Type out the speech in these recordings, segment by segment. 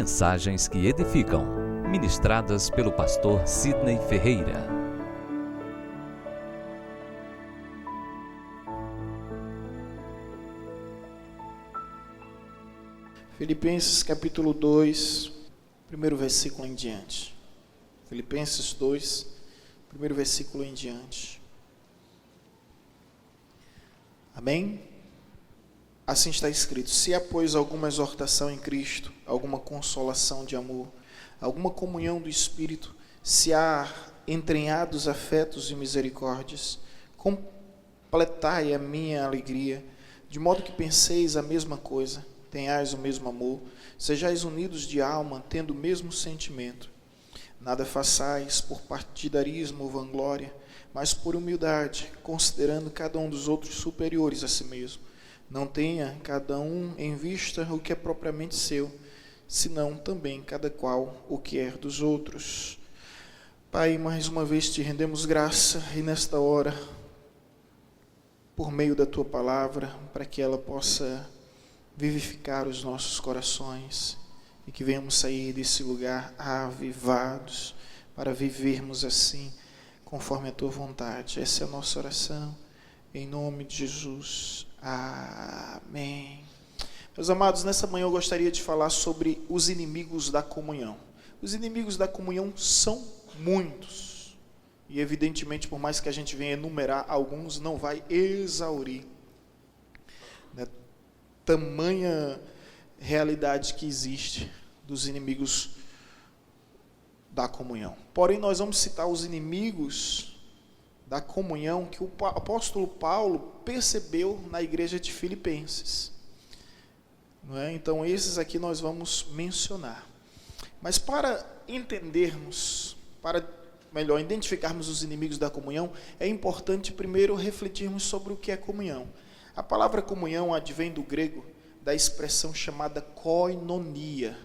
Mensagens que edificam, ministradas pelo pastor Sidney Ferreira. Filipenses capítulo 2, primeiro versículo em diante. Filipenses 2, primeiro versículo em diante. Amém? Assim está escrito: se há, pois, alguma exortação em Cristo, alguma consolação de amor, alguma comunhão do Espírito, se há entranhados afetos e misericórdias, completai a minha alegria, de modo que penseis a mesma coisa, tenhais o mesmo amor, sejais unidos de alma, tendo o mesmo sentimento. Nada façais por partidarismo ou vanglória, mas por humildade, considerando cada um dos outros superiores a si mesmo. Não tenha cada um em vista o que é propriamente seu, senão também cada qual o que é dos outros. Pai, mais uma vez te rendemos graça e nesta hora, por meio da tua palavra, para que ela possa vivificar os nossos corações e que venhamos sair desse lugar avivados para vivermos assim, conforme a tua vontade. Essa é a nossa oração, em nome de Jesus. Amém. Meus amados, nessa manhã eu gostaria de falar sobre os inimigos da comunhão. Os inimigos da comunhão são muitos. E evidentemente, por mais que a gente venha enumerar alguns, não vai exaurir, né, tamanha realidade que existe dos inimigos da comunhão. Porém, nós vamos citar os inimigos da comunhão que o apóstolo Paulo percebeu na igreja de Filipenses. Não é? Então, esses aqui nós vamos mencionar. Mas para entendermos, para melhor identificarmos os inimigos da comunhão, é importante primeiro refletirmos sobre o que é comunhão. A palavra comunhão advém do grego, da expressão chamada koinonia.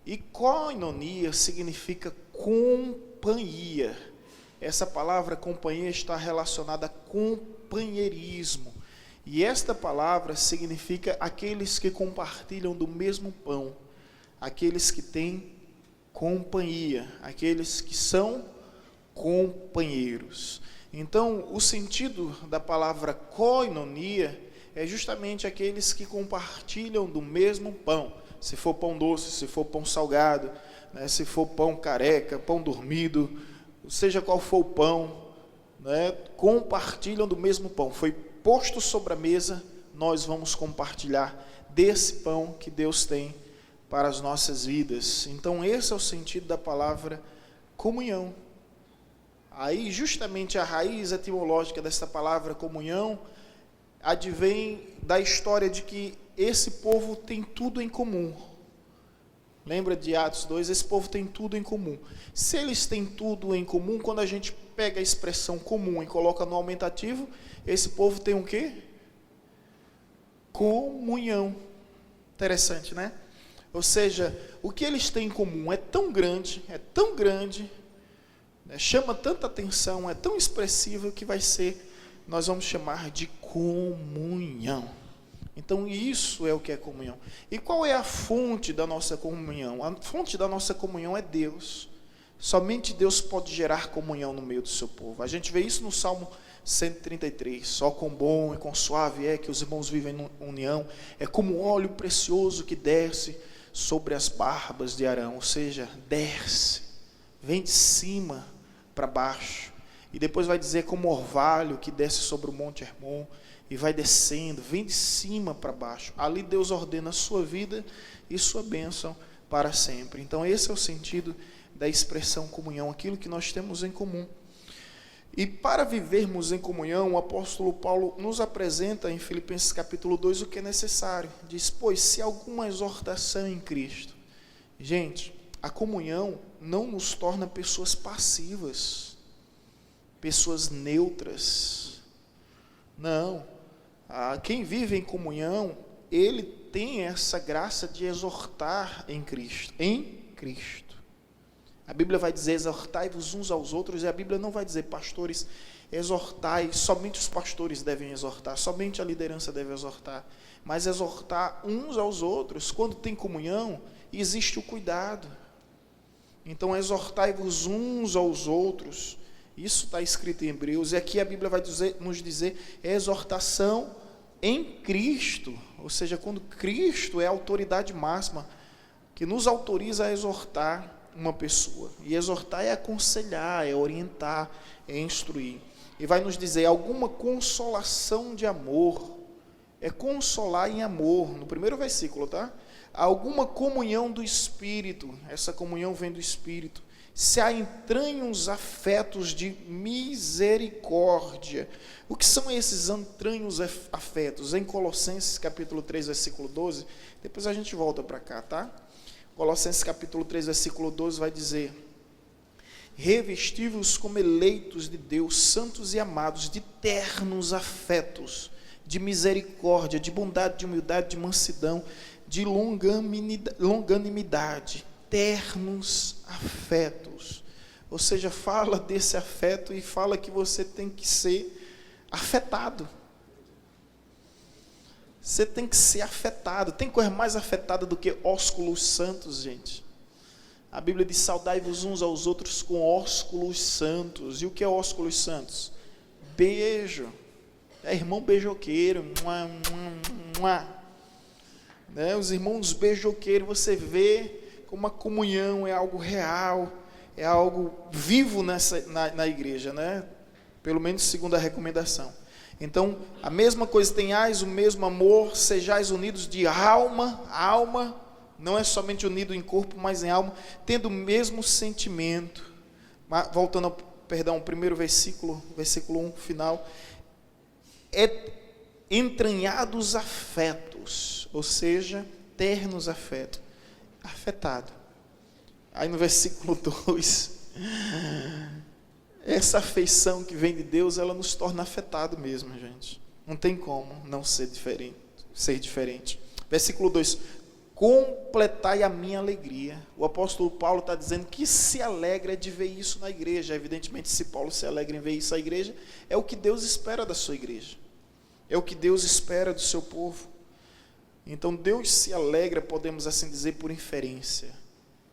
E koinonia significa companhia. Essa palavra companhia está relacionada a companheirismo. E esta palavra significa aqueles que compartilham do mesmo pão, aqueles que têm companhia, aqueles que são companheiros. Então, o sentido da palavra koinonia é justamente aqueles que compartilham do mesmo pão. Se for pão doce, se for pão salgado, né, se for pão careca, pão dormido, seja qual for o pão, né, compartilham do mesmo pão. Foi posto sobre a mesa, nós vamos compartilhar desse pão que Deus tem para as nossas vidas. Então esse é o sentido da palavra comunhão. Aí justamente a raiz etimológica dessa palavra comunhão advém da história de que esse povo tem tudo em comum. Lembra de Atos 2? Esse povo tem tudo em comum. Se eles têm tudo em comum, quando a gente pega a expressão comum e coloca no aumentativo, esse povo tem o quê? Comunhão. Interessante, né? Ou seja, o que eles têm em comum é tão grande, né, chama tanta atenção, é tão expressivo que vai ser, nós vamos chamar de comunhão. Então isso é o que é comunhão. E qual é a fonte da nossa comunhão? A fonte da nossa comunhão é Deus. Somente Deus pode gerar comunhão no meio do seu povo. A gente vê isso no Salmo 133. Só com bom e com suave é que os irmãos vivem em união. É como óleo precioso que desce sobre as barbas de Arão. Ou seja, desce, vem de cima para baixo. E depois vai dizer como orvalho que desce sobre o Monte Hermon. E vai descendo, vem de cima para baixo. Ali Deus ordena a sua vida e sua bênção para sempre. Então esse é o sentido da expressão comunhão, aquilo que nós temos em comum. E para vivermos em comunhão, o apóstolo Paulo nos apresenta em Filipenses capítulo 2 o que é necessário. Diz, pois se alguma exortação em Cristo. Gente, a comunhão não nos torna pessoas passivas, pessoas neutras. Não. Quem vive em comunhão, ele tem essa graça de exortar em Cristo. Em Cristo. A Bíblia vai dizer, exortai-vos uns aos outros, e a Bíblia não vai dizer, pastores, exortai, somente os pastores devem exortar, somente a liderança deve exortar, mas exortar uns aos outros, quando tem comunhão, existe o cuidado. Então, exortai-vos uns aos outros. Isso está escrito em Hebreus, e aqui a Bíblia vai nos dizer exortação em Cristo, ou seja, quando Cristo é a autoridade máxima, que nos autoriza a exortar uma pessoa. E exortar é aconselhar, é orientar, é instruir. E vai nos dizer alguma consolação de amor, é consolar em amor, no primeiro versículo, tá? Alguma comunhão do Espírito, essa comunhão vem do Espírito, se há entranhos afetos de misericórdia. O que são esses entranhos afetos? Em Colossenses capítulo 3, versículo 12, depois a gente volta para cá, tá? Colossenses capítulo 3, versículo 12 vai dizer: revesti-vos como eleitos de Deus, santos e amados, de ternos afetos, de misericórdia, de bondade, de humildade, de mansidão, de longanimidade, ternos afetos. Ou seja, fala desse afeto e fala que você tem que ser afetado. Você tem que ser afetado. Tem coisa mais afetada do que ósculos santos, gente. A Bíblia diz: saudai-vos uns aos outros com ósculos santos. E o que é ósculos santos? Beijo. É irmão beijoqueiro. Né? Os irmãos beijoqueiros, você vê como a comunhão é algo real, é algo vivo na igreja, né? Pelo menos segundo a recomendação. Então, a mesma coisa, tenhais o mesmo amor, sejais unidos de alma, não é somente unido em corpo, mas em alma, tendo o mesmo sentimento. Voltando ao primeiro versículo 1, final. Entranhados afetos, ou seja, ternos afetos, afetado. Aí no versículo 2, essa afeição que vem de Deus, ela nos torna afetado mesmo, gente. Não tem como não ser diferente. Versículo 2, completai a minha alegria. O apóstolo Paulo está dizendo que se alegra de ver isso na igreja. Evidentemente, se Paulo se alegra em ver isso na igreja, é o que Deus espera da sua igreja. É o que Deus espera do seu povo. Então, Deus se alegra, podemos assim dizer, por inferência.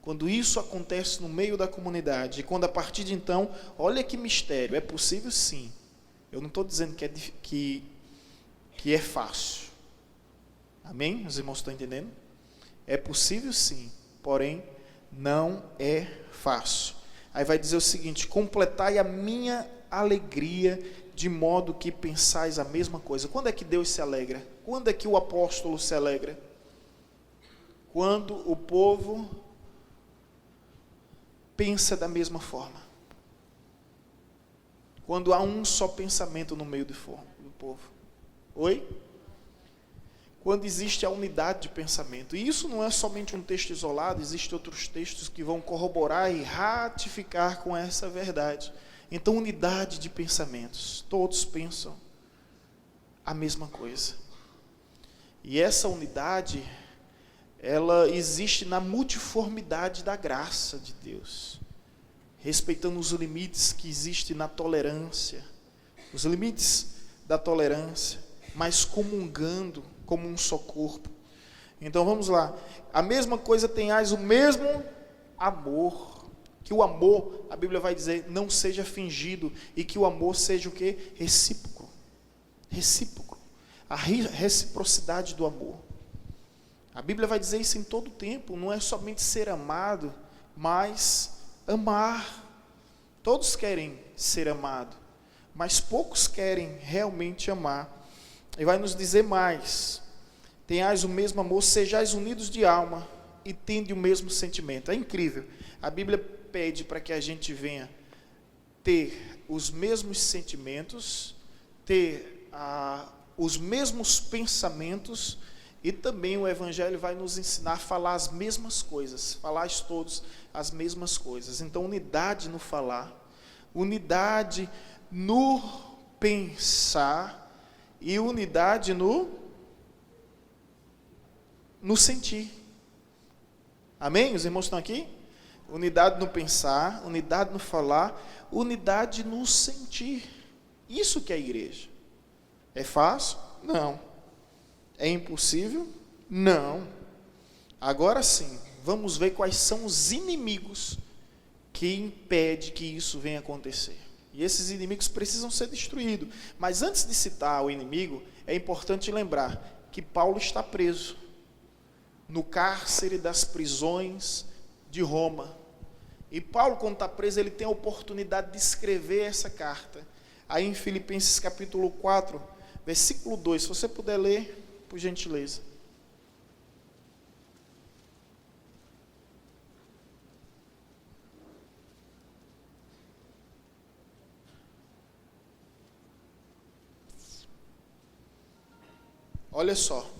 Quando isso acontece no meio da comunidade, e quando a partir de então, olha que mistério, é possível sim. Eu não estou dizendo que é fácil. Amém? Os irmãos estão entendendo? É possível sim, porém, não é fácil. Aí vai dizer o seguinte: completai a minha alegria, de modo que pensais a mesma coisa. Quando é que Deus se alegra? Quando é que o apóstolo se alegra? Quando o povo pensa da mesma forma. Quando há um só pensamento no meio do povo. Oi? Quando existe a unidade de pensamento. E isso não é somente um texto isolado, existem outros textos que vão corroborar e ratificar com essa verdade. Então, unidade de pensamentos. Todos pensam a mesma coisa. E essa unidade, ela existe na multiformidade da graça de Deus, respeitando os limites que existem na tolerância, os limites da tolerância, mas comungando como um só corpo. Então vamos lá, a mesma coisa tenhais o mesmo amor, que o amor, a Bíblia vai dizer, não seja fingido, e que o amor seja o quê? Recíproco, a reciprocidade do amor. A Bíblia vai dizer isso em todo tempo, não é somente ser amado, mas amar. Todos querem ser amados, mas poucos querem realmente amar. E vai nos dizer mais: tenhais o mesmo amor, sejais unidos de alma e tende o mesmo sentimento. É incrível, a Bíblia pede para que a gente venha ter os mesmos sentimentos, ter os mesmos pensamentos. E também o Evangelho vai nos ensinar a falar as mesmas coisas, falar todos as mesmas coisas. Então, unidade no falar, unidade no pensar e unidade no sentir. Amém? Os irmãos estão aqui? Unidade no pensar, unidade no falar, unidade no sentir. Isso que é a igreja. É fácil? Não. É impossível? Não. Agora sim, vamos ver quais são os inimigos que impedem que isso venha acontecer. E esses inimigos precisam ser destruídos. Mas antes de citar o inimigo, é importante lembrar que Paulo está preso no cárcere das prisões de Roma. E Paulo, quando está preso, ele tem a oportunidade de escrever essa carta. Aí em Filipenses capítulo 4, versículo 2, se você puder ler, por gentileza. Olha só.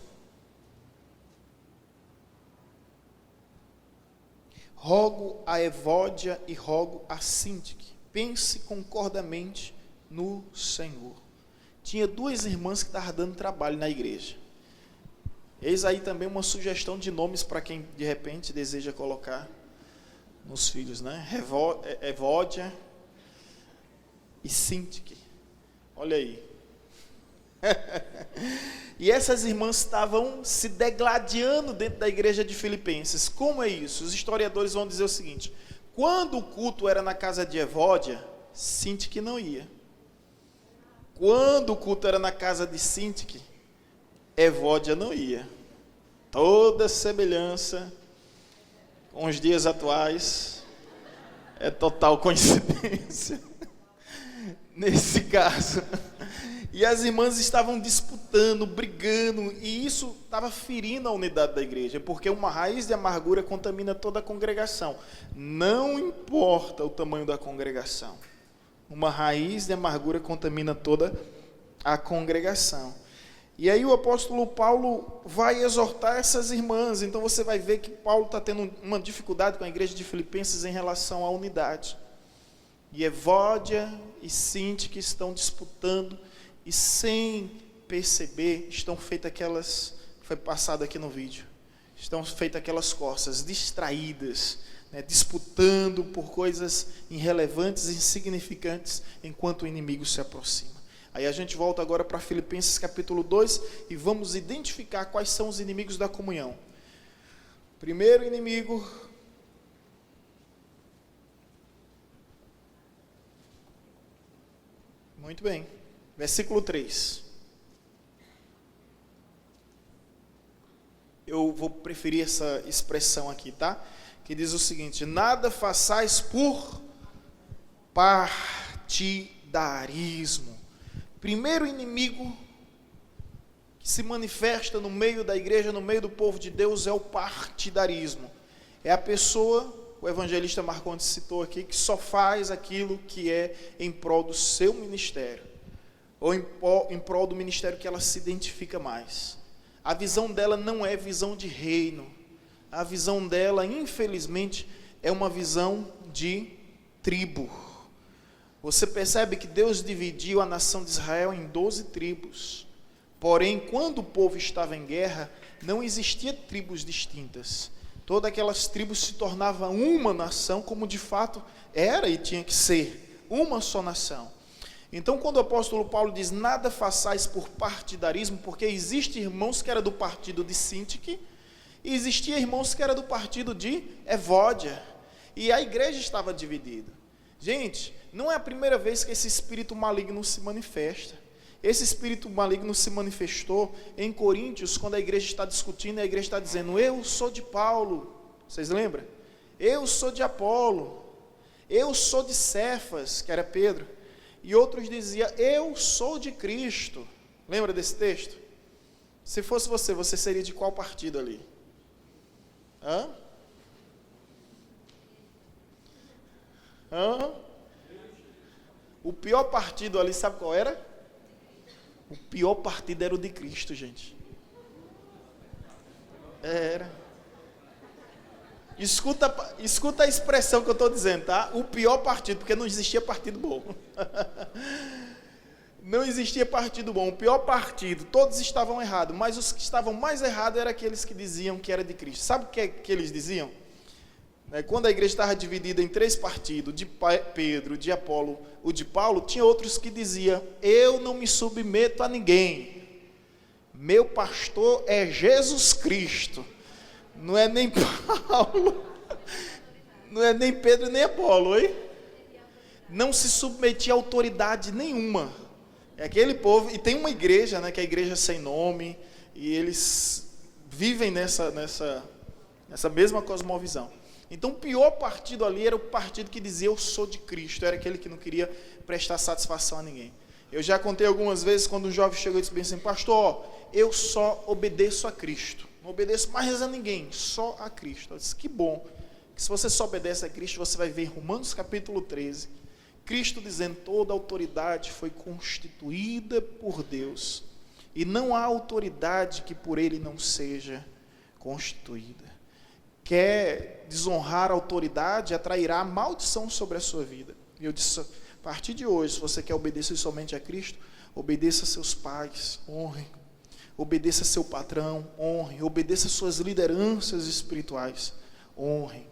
Rogo a Evódia e rogo a Síntique, pense concordamente no Senhor. Tinha duas irmãs que estavam dando trabalho na igreja. Eis aí também uma sugestão de nomes para quem de repente deseja colocar nos filhos, né? Evódia e Síntique. Olha aí. E essas irmãs estavam se degladiando dentro da igreja de Filipenses. Como é isso? Os historiadores vão dizer o seguinte: quando o culto era na casa de Evódia, Síntique não ia. Quando o culto era na casa de Síntique, Evódia não ia. Toda semelhança com os dias atuais é total coincidência. Nesse caso. E as irmãs estavam disputando, brigando, e isso estava ferindo a unidade da igreja, porque uma raiz de amargura contamina toda a congregação. Não importa o tamanho da congregação. Uma raiz de amargura contamina toda a congregação. E aí o apóstolo Paulo vai exortar essas irmãs. Então você vai ver que Paulo está tendo uma dificuldade com a igreja de Filipenses em relação à unidade. E Evódia e Síntique estão disputando, e sem perceber, estão feitas aquelas, foi passado aqui no vídeo, estão feitas aquelas costas distraídas, né, disputando por coisas irrelevantes e insignificantes, enquanto o inimigo se aproxima. Aí a gente volta agora para Filipenses capítulo 2, e vamos identificar quais são os inimigos da comunhão. Primeiro inimigo, muito bem, versículo 3. Eu vou preferir essa expressão aqui, tá? Que diz o seguinte: nada façais por partidarismo. Primeiro inimigo que se manifesta no meio da igreja, no meio do povo de Deus, é o partidarismo. É a pessoa, o evangelista Marcondes citou aqui, que só faz aquilo que é em prol do seu ministério, ou em prol do ministério que ela se identifica mais. A visão dela não é visão de reino. A visão dela, infelizmente, é uma visão de tribo. Você percebe que Deus dividiu a nação de Israel em 12 tribos. Porém, quando o povo estava em guerra, não existia tribos distintas. Todas aquelas tribos se tornavam uma nação, como de fato era e tinha que ser, uma só nação. Então, quando o apóstolo Paulo diz, nada façais por partidarismo, porque existem irmãos que eram do partido de Síntique, e existia irmãos que eram do partido de Evódia, e a igreja estava dividida. Gente, não é a primeira vez que esse espírito maligno se manifesta. Esse espírito maligno se manifestou em Coríntios, quando a igreja está discutindo, a igreja está dizendo, eu sou de Paulo, vocês lembram? Eu sou de Apolo, eu sou de Cefas, que era Pedro, e outros diziam, eu sou de Cristo. Lembra desse texto? Se fosse você seria de qual partido ali? Hã? O pior partido ali, sabe qual era? O pior partido era o de Cristo, gente. Era. Escuta a expressão que eu estou dizendo, tá? O pior partido, porque não existia partido bom. Não existia partido bom. O pior partido, todos estavam errados, mas os que estavam mais errados eram aqueles que diziam que era de Cristo. Sabe o que eles diziam? Quando a igreja estava dividida em 3 partidos, de Pedro, de Apolo, o de Paulo, tinha outros que diziam, eu não me submeto a ninguém. Meu pastor é Jesus Cristo. Não é nem Paulo, não é nem Pedro nem Apolo, oi? Não se submetia a autoridade nenhuma. É aquele povo, e tem uma igreja, né, que é a igreja sem nome, e eles vivem nessa mesma cosmovisão. Então o pior partido ali era o partido que dizia eu sou de Cristo, era aquele que não queria prestar satisfação a ninguém. Eu já contei algumas vezes quando um jovem chegou e disse bem assim, pastor, eu só obedeço a Cristo, não obedeço mais a ninguém, só a Cristo. Eu disse, que bom, que se você só obedece a Cristo, você vai ver em Romanos capítulo 13, Cristo dizendo, toda autoridade foi constituída por Deus, e não há autoridade que por Ele não seja constituída. Quer desonrar a autoridade, atrairá maldição sobre a sua vida. E eu disse, a partir de hoje, se você quer obedecer somente a Cristo, obedeça a seus pais, honre. Obedeça a seu patrão, honre. Obedeça a suas lideranças espirituais, honre.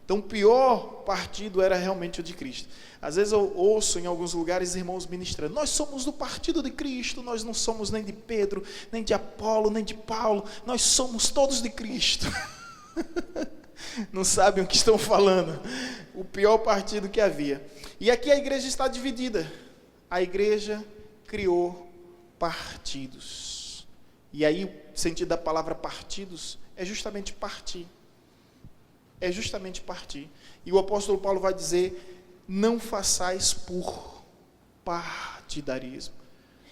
Então o pior partido era realmente o de Cristo. Às vezes eu ouço em alguns lugares irmãos ministrando, nós somos do partido de Cristo, nós não somos nem de Pedro, nem de Apolo, nem de Paulo, nós somos todos de Cristo. Não sabem o que estão falando. O pior partido que havia. E aqui a igreja está dividida. A igreja criou partidos. E aí o sentido da palavra partidos é justamente partir. É justamente partir. E o apóstolo Paulo vai dizer, não façais por partidarismo.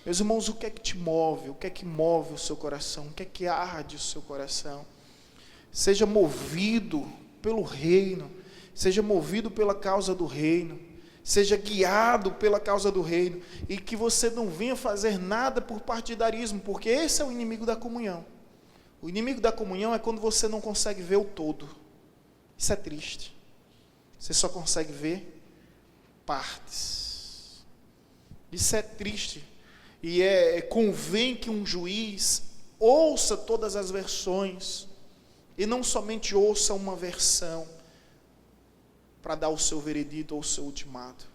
Meus irmãos, o que é que te move? O que é que move o seu coração? O que é que arde o seu coração? Seja movido pelo reino, seja movido pela causa do reino, seja guiado pela causa do reino, e que você não venha fazer nada por partidarismo, porque esse é o inimigo da comunhão. O inimigo da comunhão é quando você não consegue ver o todo. Isso é triste. Você só consegue ver partes. Isso é triste. E convém que um juiz ouça todas as versões, e não somente ouça uma versão para dar o seu veredito ou o seu ultimato.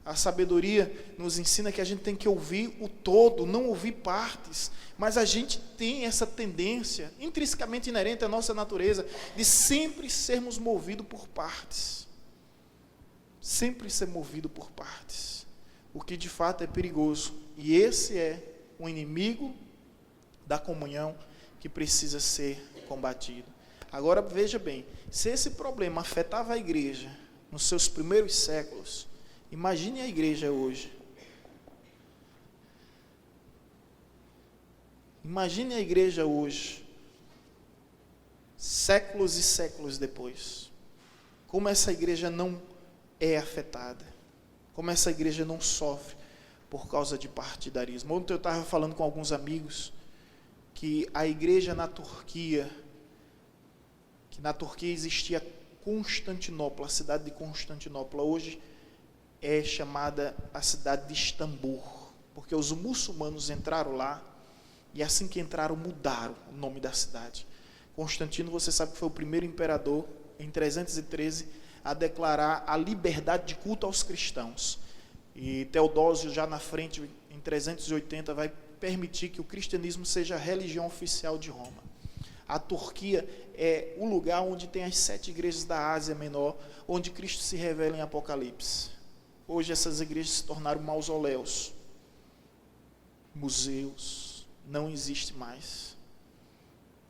A sabedoria nos ensina que a gente tem que ouvir o todo, não ouvir partes, mas a gente tem essa tendência, intrinsecamente inerente à nossa natureza, de sempre sermos movidos por partes. Sempre ser movido por partes, o que de fato é perigoso. E esse é o inimigo da comunhão que precisa ser combatido. Agora veja bem, se esse problema afetava a igreja nos seus primeiros séculos, imagine a igreja hoje. Imagine a igreja hoje, séculos e séculos depois, como essa igreja não é afetada, como essa igreja não sofre por causa de partidarismo. Ontem eu estava falando com alguns amigos que a igreja na Turquia, que na Turquia existia Constantinopla, a cidade de Constantinopla, hoje é chamada a cidade de Istambul, porque os muçulmanos entraram lá, e assim que entraram, mudaram o nome da cidade. Constantino, você sabe que foi o primeiro imperador, em 313, a declarar a liberdade de culto aos cristãos. E Teodósio, já na frente, em 380, vai permitir que o cristianismo seja a religião oficial de Roma. A Turquia é o lugar onde tem as 7 igrejas da Ásia Menor, onde Cristo se revela em Apocalipse. Hoje essas igrejas se tornaram mausoléus, museus, não existe mais.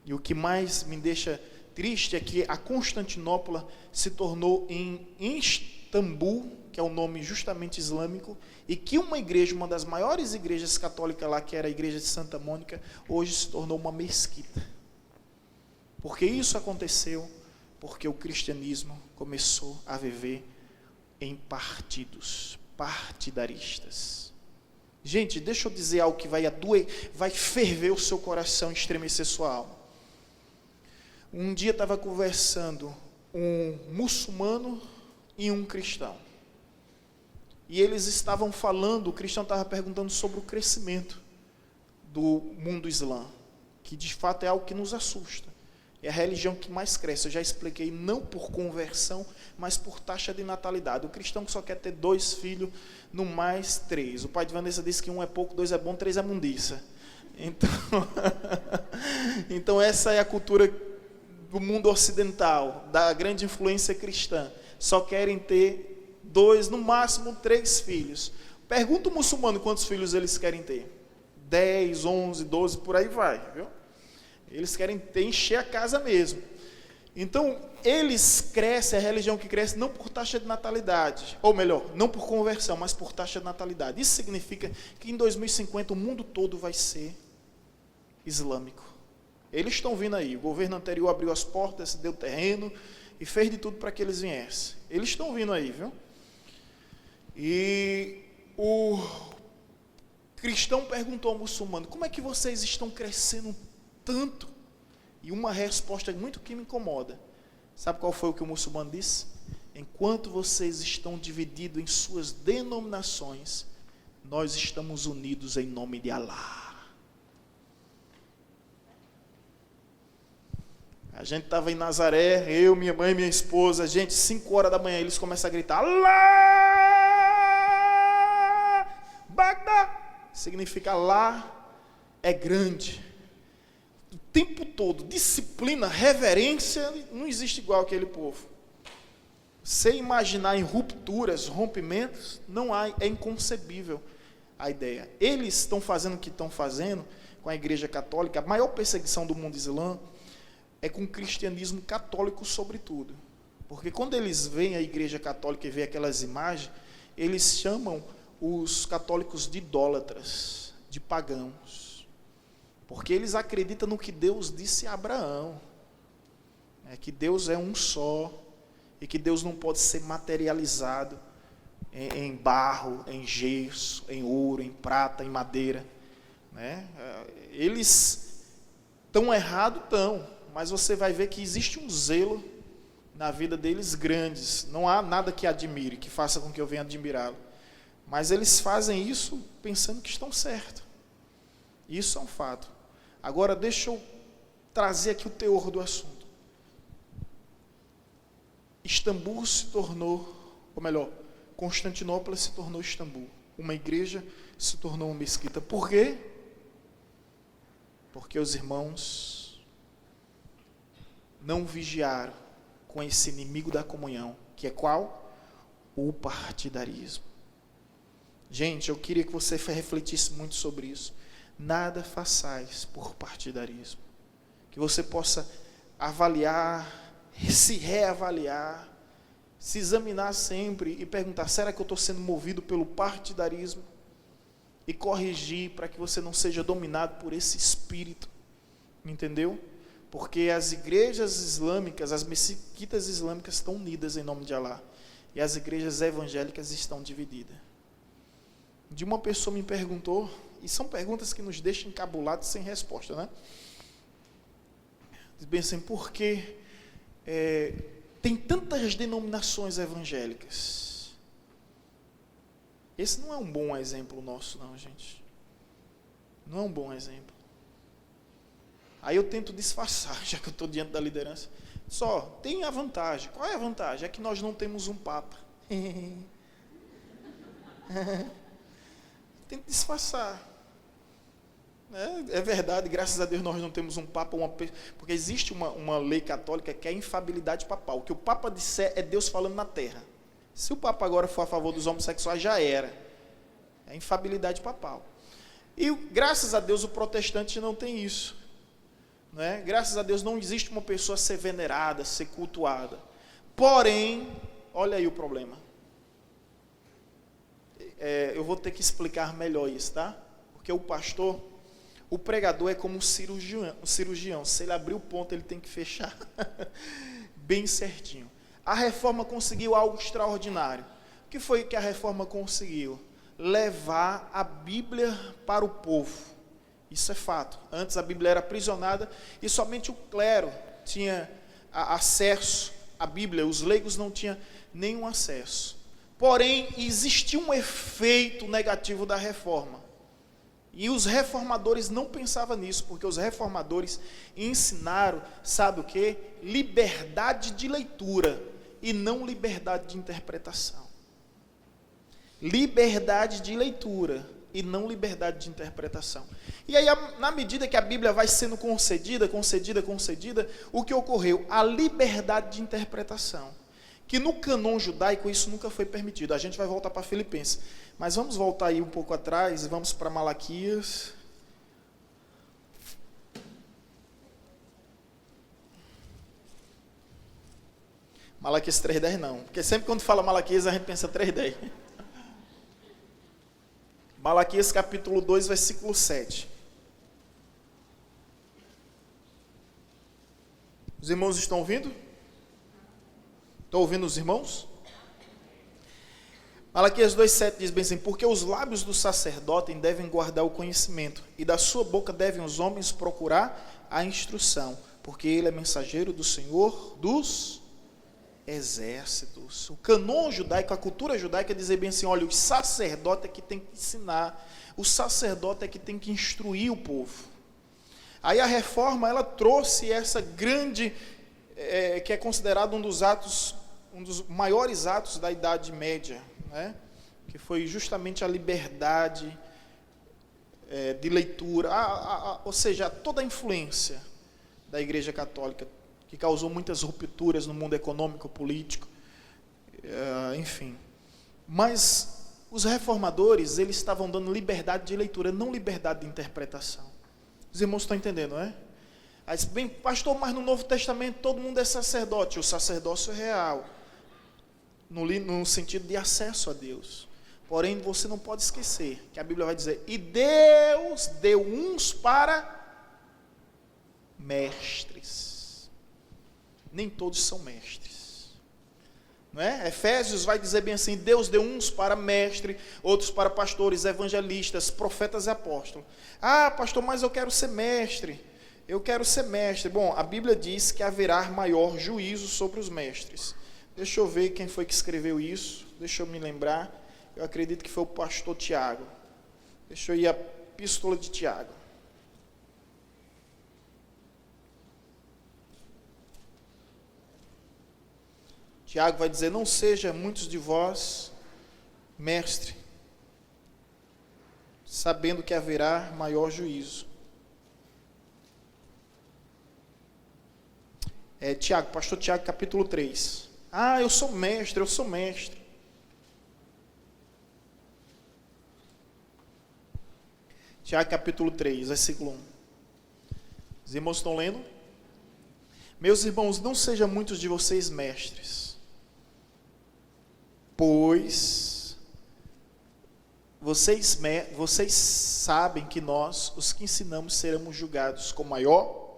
E o que mais me deixa triste é que a Constantinopla se tornou em Istambul, que é o nome justamente islâmico, e que uma igreja, uma das maiores igrejas católicas lá, que era a igreja de Santa Mônica, hoje se tornou uma mesquita. Porque isso aconteceu porque o cristianismo começou a viver em partidos, partidaristas. Gente, deixa eu dizer algo que vai ferver o seu coração, estremecer sua alma. Um dia estava conversando um muçulmano e um cristão. E eles estavam falando, o cristão estava perguntando sobre o crescimento do mundo islã, que de fato é algo que nos assusta. É a religião que mais cresce. Eu já expliquei, não por conversão, mas por taxa de natalidade. O cristão que só quer ter 2 filhos, no mais 3. O pai de Vanessa disse que 1 é pouco, 2 é bom, 3 é mundiça. Então essa é a cultura do mundo ocidental, da grande influência cristã, só querem ter 2, no máximo 3 filhos. Pergunta o muçulmano quantos filhos eles querem ter. 10, 11, 12, por aí vai, viu? Eles querem ter, encher a casa mesmo. Então, eles crescem, a religião que cresce, não por taxa de natalidade, ou melhor, não por conversão, mas por taxa de natalidade. Isso significa que em 2050 o mundo todo vai ser islâmico. Eles estão vindo aí, o governo anterior abriu as portas, deu terreno e fez de tudo para que eles viessem. Eles estão vindo aí, viu? E o cristão perguntou ao muçulmano: como é que vocês estão crescendo tanto? E uma resposta muito que me incomoda. Sabe qual foi o que o muçulmano disse? Enquanto vocês estão divididos em suas denominações, nós estamos unidos em nome de Alá. A gente estava em Nazaré, eu, minha mãe e minha esposa, gente, 5 horas da manhã, eles começam a gritar: Alá! Bagdá! Significa Alá é grande. O tempo todo, disciplina, reverência, não existe igual aquele povo. Você imaginar em rupturas, rompimentos, não há, é inconcebível a ideia. Eles estão fazendo o que estão fazendo com a Igreja Católica. A maior perseguição do mundo islâmico é com o cristianismo católico sobretudo. Porque quando eles veem a Igreja Católica e veem aquelas imagens, eles chamam os católicos de idólatras, de pagãos. Porque eles acreditam no que Deus disse a Abraão. Que Deus é um só, e que Deus não pode ser materializado em barro, em gesso, em ouro, em prata, em madeira. Eles estão errados, mas você vai ver que existe um zelo na vida deles grandes. Não há nada que admire, que faça com que eu venha admirá-lo. Mas eles fazem isso pensando que estão certos. Isso é um fato. Agora deixa eu trazer aqui o teor do assunto. Istambul se tornou, ou melhor, Constantinopla se tornou Istambul. Uma igreja se tornou uma mesquita. Por quê? Porque os irmãos não vigiaram com esse inimigo da comunhão, que é qual? O partidarismo. Gente, eu queria que você refletisse muito sobre isso. Nada façais por partidarismo. Que você possa avaliar, se reavaliar, se examinar sempre e perguntar: será que eu estou sendo movido pelo partidarismo? E corrigir para que você não seja dominado por esse espírito. Entendeu? Porque as igrejas islâmicas, as mesquitas islâmicas estão unidas em nome de Alá. E as igrejas evangélicas estão divididas. De uma pessoa me perguntou, e são perguntas que nos deixam encabulados sem resposta, né? Diz bem assim: por que tem tantas denominações evangélicas? Esse não é um bom exemplo nosso, não, gente. Não é um bom exemplo. Aí eu tento disfarçar, já que eu estou diante da liderança. Só, tem a vantagem. Qual é a vantagem? É que nós não temos um Papa. Tento disfarçar. É verdade, graças a Deus nós não temos um Papa, porque existe uma lei católica que é a infabilidade papal. O que o Papa disser é Deus falando na terra. Se o Papa agora for a favor dos homossexuais, já era. É a infabilidade papal. E graças a Deus o protestante não tem isso. Graças a Deus não existe uma pessoa a ser venerada, a ser cultuada. Porém, olha aí o problema. Eu vou ter que explicar melhor isso, tá? Porque o pastor, o pregador é como um cirurgião. Se ele abrir o ponto, ele tem que fechar bem certinho. A reforma conseguiu algo extraordinário. O que foi que a reforma conseguiu? Levar a Bíblia para o povo. Isso é fato. Antes a Bíblia era aprisionada e somente o clero tinha acesso à Bíblia. Os leigos não tinham nenhum acesso. Porém, existia um efeito negativo da reforma. E os reformadores não pensavam nisso, porque os reformadores ensinaram, sabe o quê? Liberdade de leitura e não liberdade de interpretação. Liberdade de leitura. e não liberdade de interpretação. E aí, na medida que a Bíblia vai sendo concedida, o que ocorreu? A liberdade de interpretação. Que no cânon judaico isso nunca foi permitido. A gente vai voltar para Filipenses. Mas vamos voltar aí um pouco atrás, vamos para Malaquias. Malaquias 3:10 não, porque sempre quando fala Malaquias a gente pensa 3:10. Malaquias capítulo 2, versículo 7. Os irmãos estão ouvindo? Estão ouvindo os irmãos? Malaquias 2:7 diz bem assim: porque os lábios do sacerdote devem guardar o conhecimento, e da sua boca devem os homens procurar a instrução, porque ele é mensageiro do Senhor dos exércitos. O cânon judaico, a cultura judaica dizer bem assim: olha, o sacerdote é que tem que ensinar, o sacerdote é que tem que instruir o povo. Aí a reforma, ela trouxe essa grande, que é considerado um dos maiores atos da Idade Média, né? Que foi justamente a liberdade de leitura, ou seja, toda a influência da Igreja Católica, que causou muitas rupturas no mundo econômico, político, enfim. Mas os reformadores, eles estavam dando liberdade de leitura, não liberdade de interpretação. Os irmãos estão entendendo, não é? Aí, bem, pastor, mas no Novo Testamento todo mundo é sacerdote. O sacerdócio é real, no sentido de acesso a Deus. Porém, você não pode esquecer que a Bíblia vai dizer: e Deus deu uns para mestres. Nem todos são mestres, não é? Efésios vai dizer bem assim: Deus deu uns para mestre, outros para pastores, evangelistas, profetas e apóstolos. Ah, pastor, mas eu quero ser mestre. Bom, a Bíblia diz que haverá maior juízo sobre os mestres. Deixa eu ver quem foi que escreveu isso. Deixa eu me lembrar. Eu acredito que foi o pastor Tiago. Deixa eu ir à epístola de Tiago. Tiago vai dizer: não seja muitos de vós mestre, sabendo que haverá maior juízo. Tiago, pastor Tiago, capítulo 3. Ah, eu sou mestre. Tiago, capítulo 3, versículo 1. Os irmãos estão lendo? Meus irmãos, não sejam muitos de vocês mestres, pois vocês sabem que nós, os que ensinamos, seremos julgados com maior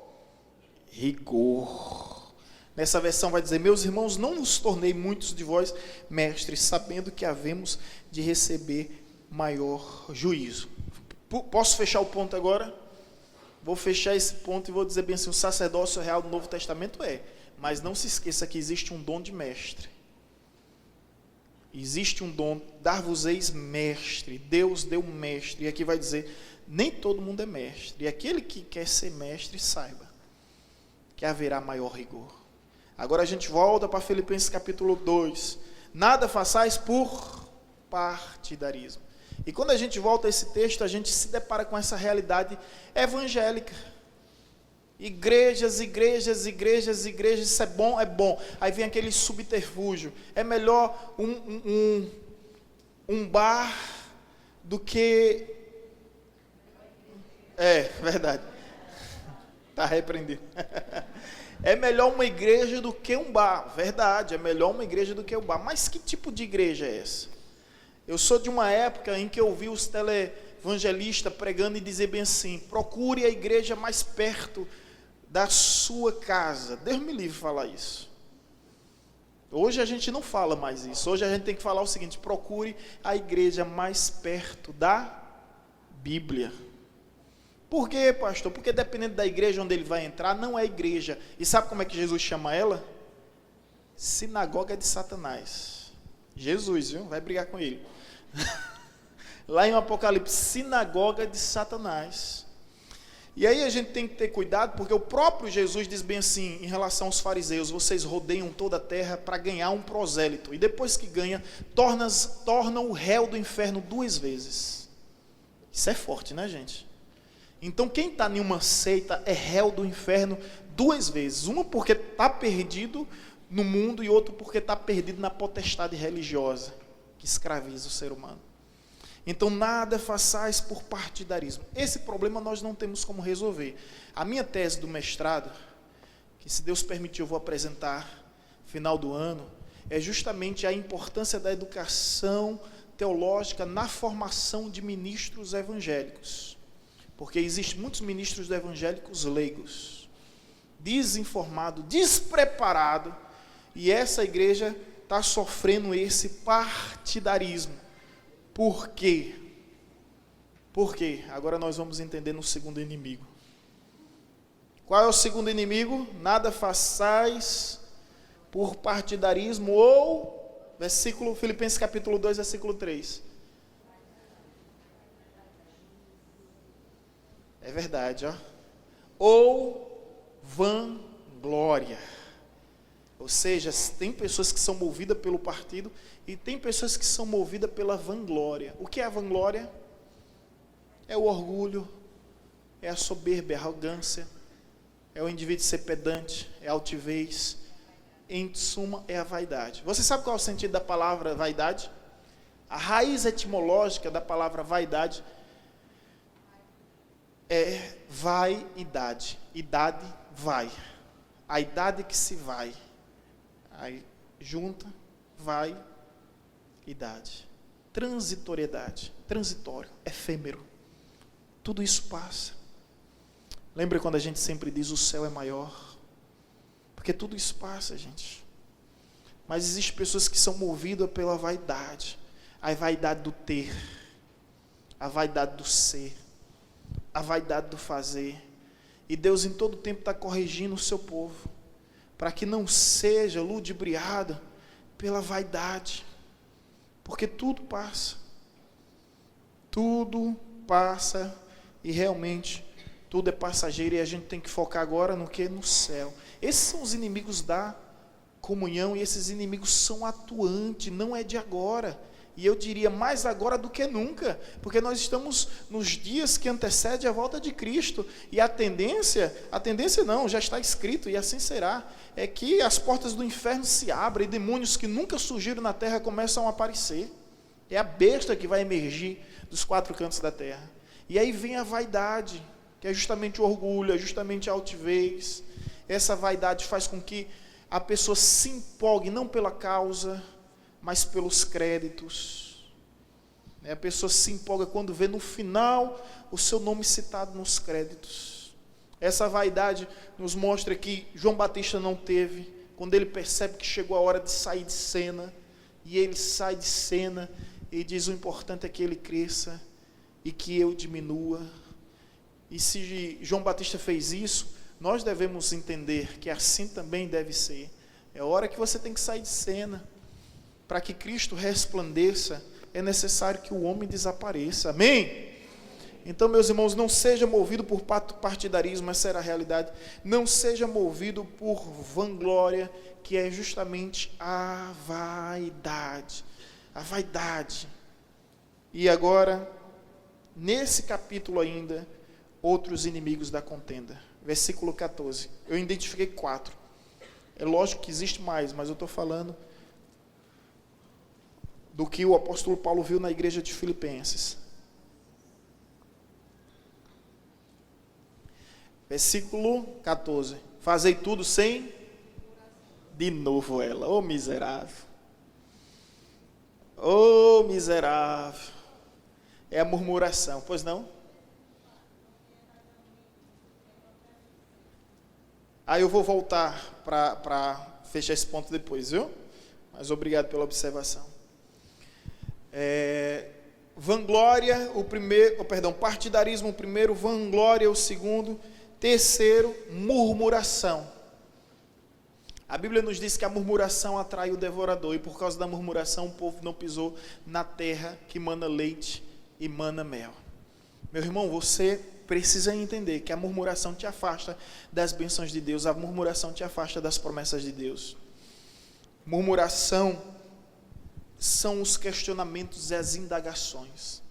rigor. Nessa versão vai dizer: meus irmãos, não vos tornei muitos de vós mestres, sabendo que havemos de receber maior juízo. Posso fechar o ponto agora? Vou fechar esse ponto e vou dizer bem assim: o sacerdócio real do Novo Testamento mas não se esqueça que existe um dom de mestre. Existe um dom, dar-vos-eis mestre. Deus deu mestre. E aqui vai dizer: nem todo mundo é mestre. E aquele que quer ser mestre, saiba que haverá maior rigor. Agora a gente volta para Filipenses capítulo 2. Nada façais por partidarismo. E quando a gente volta a esse texto, a gente se depara com essa realidade evangélica. Igrejas, isso é bom. Aí vem aquele subterfúgio: é melhor um bar do que... verdade. Está repreendido. É melhor uma igreja do que um bar. Verdade, é melhor uma igreja do que um bar. Mas que tipo de igreja é essa? Eu sou de uma época em que eu vi os televangelistas pregando e dizer bem assim: procure a igreja mais perto da sua casa. Deus me livre de falar isso. Hoje a gente não fala mais isso. Hoje a gente tem que falar o seguinte: procure a igreja mais perto da Bíblia. Por quê, pastor? Porque dependendo da igreja onde ele vai entrar, não é igreja. E sabe como é que Jesus chama ela? Sinagoga de Satanás. Jesus, viu? Vai brigar com ele. Lá em Apocalipse: sinagoga de Satanás. E aí a gente tem que ter cuidado, porque o próprio Jesus diz bem assim em relação aos fariseus: vocês rodeiam toda a terra para ganhar um prosélito, e depois que ganha, tornam o réu do inferno 2 vezes. Isso é forte, né, gente? Então, quem está em uma seita é réu do inferno 2 vezes. Uma porque está perdido no mundo e outra porque está perdido na potestade religiosa que escraviza o ser humano. Então, nada façais por partidarismo. Esse problema nós não temos como resolver. A minha tese do mestrado, que se Deus permitir eu vou apresentar no final do ano, é justamente a importância da educação teológica na formação de ministros evangélicos. Porque existem muitos ministros evangélicos leigos, desinformados, despreparados, e essa igreja está sofrendo esse partidarismo. Por quê? Por quê? Agora nós vamos entender no segundo inimigo. Qual é o segundo inimigo? Nada façais por partidarismo ou, Filipenses capítulo 2, versículo 3. É verdade, ó. Ou vanglória. Ou seja, tem pessoas que são movidas pelo partido e tem pessoas que são movidas pela vanglória. O que é a vanglória? É o orgulho, é a soberba, é a arrogância, é o indivíduo ser pedante, é a altivez. Em suma, é a vaidade. Você sabe qual é o sentido da palavra vaidade? A raiz etimológica da palavra vaidade é vai-idade. Idade, vai. A idade que se vai. Aí junta, vai, idade. Transitoriedade. Transitório, efêmero. Tudo isso passa. Lembra quando a gente sempre diz o céu é maior? Porque tudo isso passa, gente. Mas existem pessoas que são movidas pela vaidade. A vaidade do ter. A vaidade do ser. A vaidade do fazer. E Deus em todo tempo está corrigindo o seu povo, para que não seja ludibriado pela vaidade. Porque tudo passa. Tudo passa e realmente tudo é passageiro e a gente tem que focar agora no que? No céu. Esses são os inimigos da comunhão e esses inimigos são atuantes, não é de agora. E eu diria mais agora do que nunca, porque nós estamos nos dias que antecedem a volta de Cristo. E a tendência não, já está escrito e assim será, é que as portas do inferno se abrem e demônios que nunca surgiram na terra começam a aparecer. É a besta que vai emergir dos 4 cantos da terra. E aí vem a vaidade, que é justamente o orgulho, é justamente a altivez. Essa vaidade faz com que a pessoa se empolgue, não pela causa, mas pelos créditos. A pessoa se empolga quando vê no final o seu nome citado nos créditos. Essa vaidade nos mostra que João Batista não teve, quando ele percebe que chegou a hora de sair de cena, e ele sai de cena e diz: o importante é que ele cresça e que eu diminua. E se João Batista fez isso, nós devemos entender que assim também deve ser. É hora que você tem que sair de cena. Para que Cristo resplandeça, é necessário que o homem desapareça. Amém? Então, meus irmãos, não seja movido por partidarismo, essa era a realidade. Não seja movido por vanglória, que é justamente a vaidade. A vaidade. E agora, nesse capítulo ainda, outros inimigos da contenda. Versículo 14. Eu identifiquei 4. É lógico que existe mais, mas eu estou falando do que o apóstolo Paulo viu na igreja de Filipenses. Versículo 14. Fazei tudo sem... De novo ela. Ô miserável. Ô miserável. É a murmuração, pois não? Aí eu vou voltar para fechar esse ponto depois, viu? Mas obrigado pela observação. Vanglória, partidarismo o primeiro, vanglória o segundo, terceiro, murmuração. A Bíblia nos diz que a murmuração atrai o devorador, e por causa da murmuração o povo não pisou na terra que mana leite e mana mel. Meu irmão, você precisa entender que a murmuração te afasta das bênçãos de Deus, a murmuração te afasta das promessas de Deus. Murmuração são os questionamentos e as indagações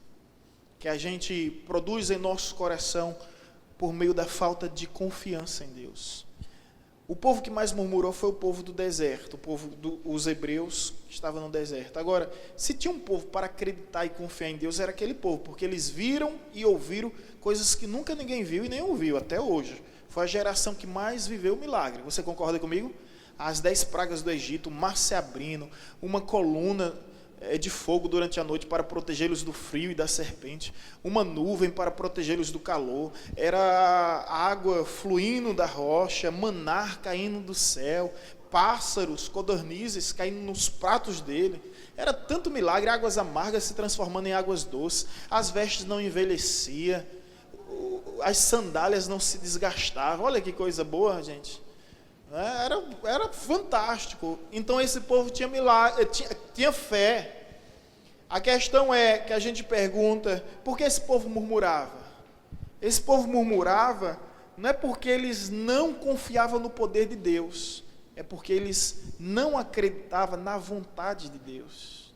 que a gente produz em nosso coração por meio da falta de confiança em Deus. O povo que mais murmurou foi o povo do deserto, os hebreus que estavam no deserto. Agora, se tinha um povo para acreditar e confiar em Deus, era aquele povo, porque eles viram e ouviram coisas que nunca ninguém viu e nem ouviu, até hoje. Foi a geração que mais viveu o milagre. Você concorda comigo? As 10 pragas do Egito, o mar se abrindo, uma coluna de fogo durante a noite para protegê-los do frio e da serpente, uma nuvem para protegê-los do calor, era água fluindo da rocha, maná caindo do céu, pássaros, codornizes caindo nos pratos dele. Era tanto milagre, águas amargas se transformando em águas doces, as vestes não envelheciam, as sandálias não se desgastavam. Olha que coisa boa, gente. Era fantástico. Então esse povo tinha milagre, tinha fé. A questão é que a gente pergunta, por que esse povo murmurava? Esse povo murmurava não é porque eles não confiavam no poder de Deus, é porque eles não acreditavam na vontade de Deus.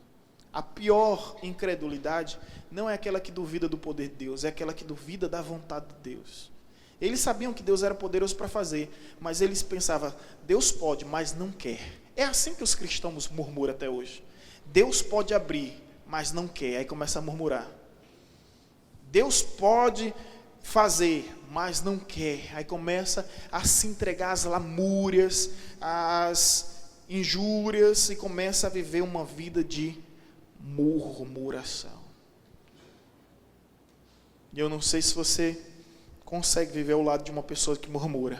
A pior incredulidade não é aquela que duvida do poder de Deus, é aquela que duvida da vontade de Deus. Eles sabiam que Deus era poderoso para fazer, mas eles pensavam, Deus pode, mas não quer. É assim que os cristãos murmuram até hoje. Deus pode abrir, mas não quer, aí começa a murmurar. Deus pode fazer, mas não quer, aí começa a se entregar às lamúrias, às injúrias, e começa a viver uma vida de murmuração. E eu não sei se você consegue viver ao lado de uma pessoa que murmura.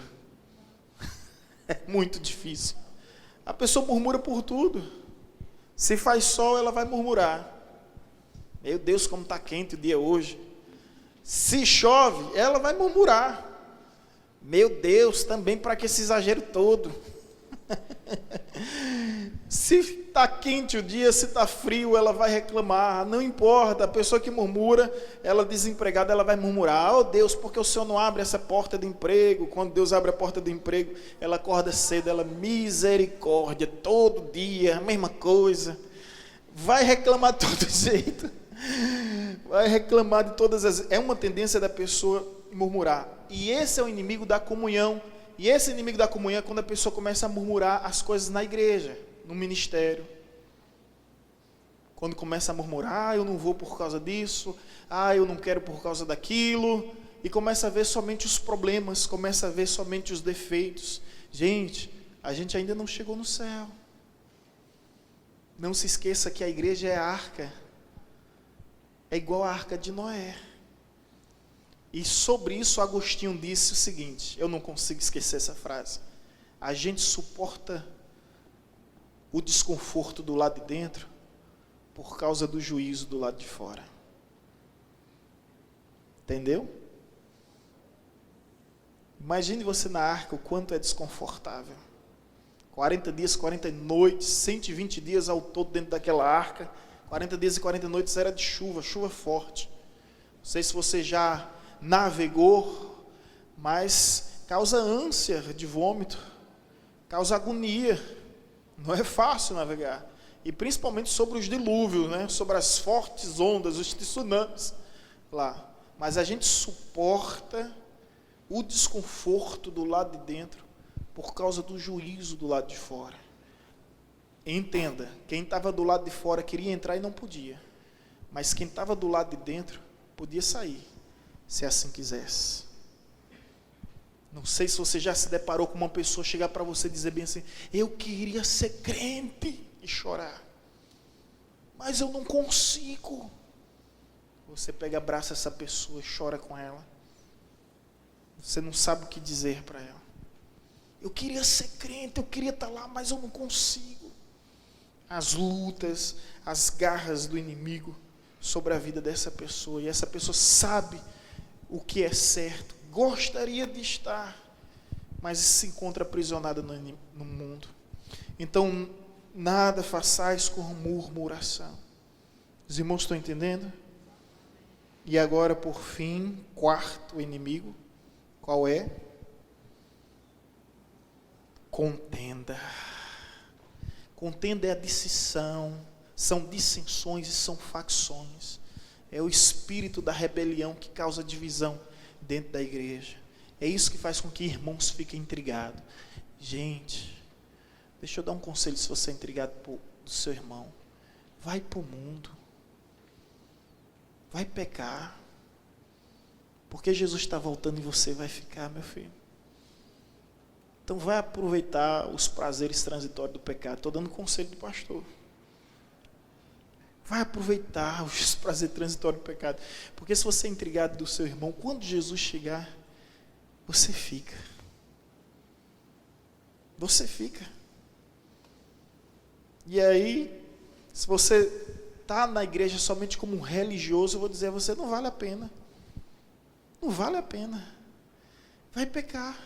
É muito difícil. A pessoa murmura por tudo. Se faz sol, ela vai murmurar. Meu Deus, como está quente o dia hoje. Se chove, ela vai murmurar. Meu Deus, também para que esse exagero todo? Se está quente o dia, se está frio, ela vai reclamar. Não importa, a pessoa que murmura, ela desempregada, ela vai murmurar. Oh Deus, porque o Senhor não abre essa porta de emprego? Quando Deus abre a porta de emprego, ela acorda cedo, ela, misericórdia, todo dia, a mesma coisa. Vai reclamar de todo jeito. Vai reclamar de todas as... É uma tendência da pessoa murmurar. E esse é o inimigo da comunhão. E esse inimigo da comunhão é quando a pessoa começa a murmurar as coisas na igreja, no ministério. Quando começa a murmurar, eu não vou por causa disso, eu não quero por causa daquilo, e começa a ver somente os problemas, começa a ver somente os defeitos. Gente, a gente ainda não chegou no céu. Não se esqueça que a igreja é a arca, é igual a arca de Noé. E sobre isso Agostinho disse o seguinte, eu não consigo esquecer essa frase: a gente suporta o desconforto do lado de dentro por causa do juízo do lado de fora. Entendeu? Imagine você na arca, o quanto é desconfortável. 40 dias, 40 noites, 120 dias ao todo dentro daquela arca. 40 dias e 40 noites era de chuva, chuva forte. Não sei se você já navegou, mas causa ânsia de vômito, causa agonia. Não é fácil navegar. E principalmente sobre os dilúvios, né? Sobre as fortes ondas, os tsunamis lá. Mas a gente suporta o desconforto do lado de dentro por causa do juízo do lado de fora. Entenda, quem estava do lado de fora queria entrar e não podia. Mas quem estava do lado de dentro podia sair, se assim quisesse. Não sei se você já se deparou com uma pessoa chegar para você e dizer bem assim: eu queria ser crente, e chorar, mas eu não consigo. Você pega, abraça essa pessoa e chora com ela. Você não sabe o que dizer para ela. Eu queria ser crente, eu queria estar lá, mas eu não consigo. As lutas, as garras do inimigo sobre a vida dessa pessoa, e essa pessoa sabe o que é certo, gostaria de estar, mas se encontra aprisionada no mundo. Então, nada façais com murmuração. Os irmãos estão entendendo? E agora, por fim, quarto inimigo, qual é? Contenda. Contenda é a dissenção, são dissensões e são facções. É o espírito da rebelião que causa divisão dentro da igreja. É isso que faz com que irmãos fiquem intrigados. Gente, deixa eu dar um conselho se você é intrigado do seu irmão. Vai para o mundo. Vai pecar. Porque Jesus está voltando e você vai ficar, meu filho. Então vai aproveitar os prazeres transitórios do pecado. Estou dando conselho do pastor. Vai aproveitar os prazeres transitórios do pecado. Porque se você é intrigado do seu irmão, quando Jesus chegar, você fica. Você fica. E aí, se você está na igreja somente como um religioso, eu vou dizer a você, não vale a pena. Não vale a pena. Vai pecar.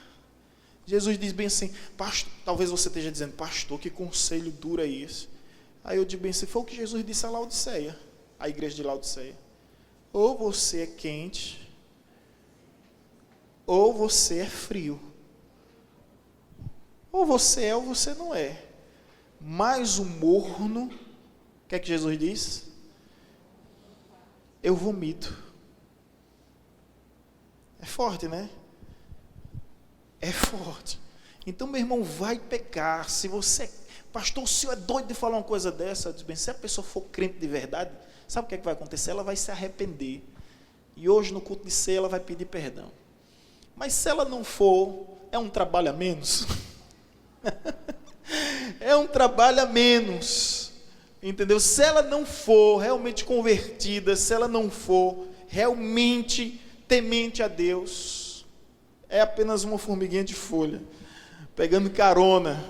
Jesus diz bem assim, pastor, talvez você esteja dizendo, pastor, que conselho duro é esse? Aí eu digo bem assim, foi o que Jesus disse a Laodiceia, a igreja de Laodiceia. Ou você é quente, ou você é frio. Ou você é ou você não é. Mas o morno, o que é que Jesus diz? Eu vomito. É forte, né? É forte. Então, meu irmão, vai pecar. Se você, pastor, o senhor é doido de falar uma coisa dessa, eu digo bem, se a pessoa for crente de verdade, sabe o que é que vai acontecer? Ela vai se arrepender. E hoje, no culto de ceia, ela vai pedir perdão. Mas se ela não for, é um trabalho a menos. É um trabalho a menos. Entendeu? Se ela não for realmente convertida, se ela não for realmente temente a Deus, é apenas uma formiguinha de folha, pegando carona.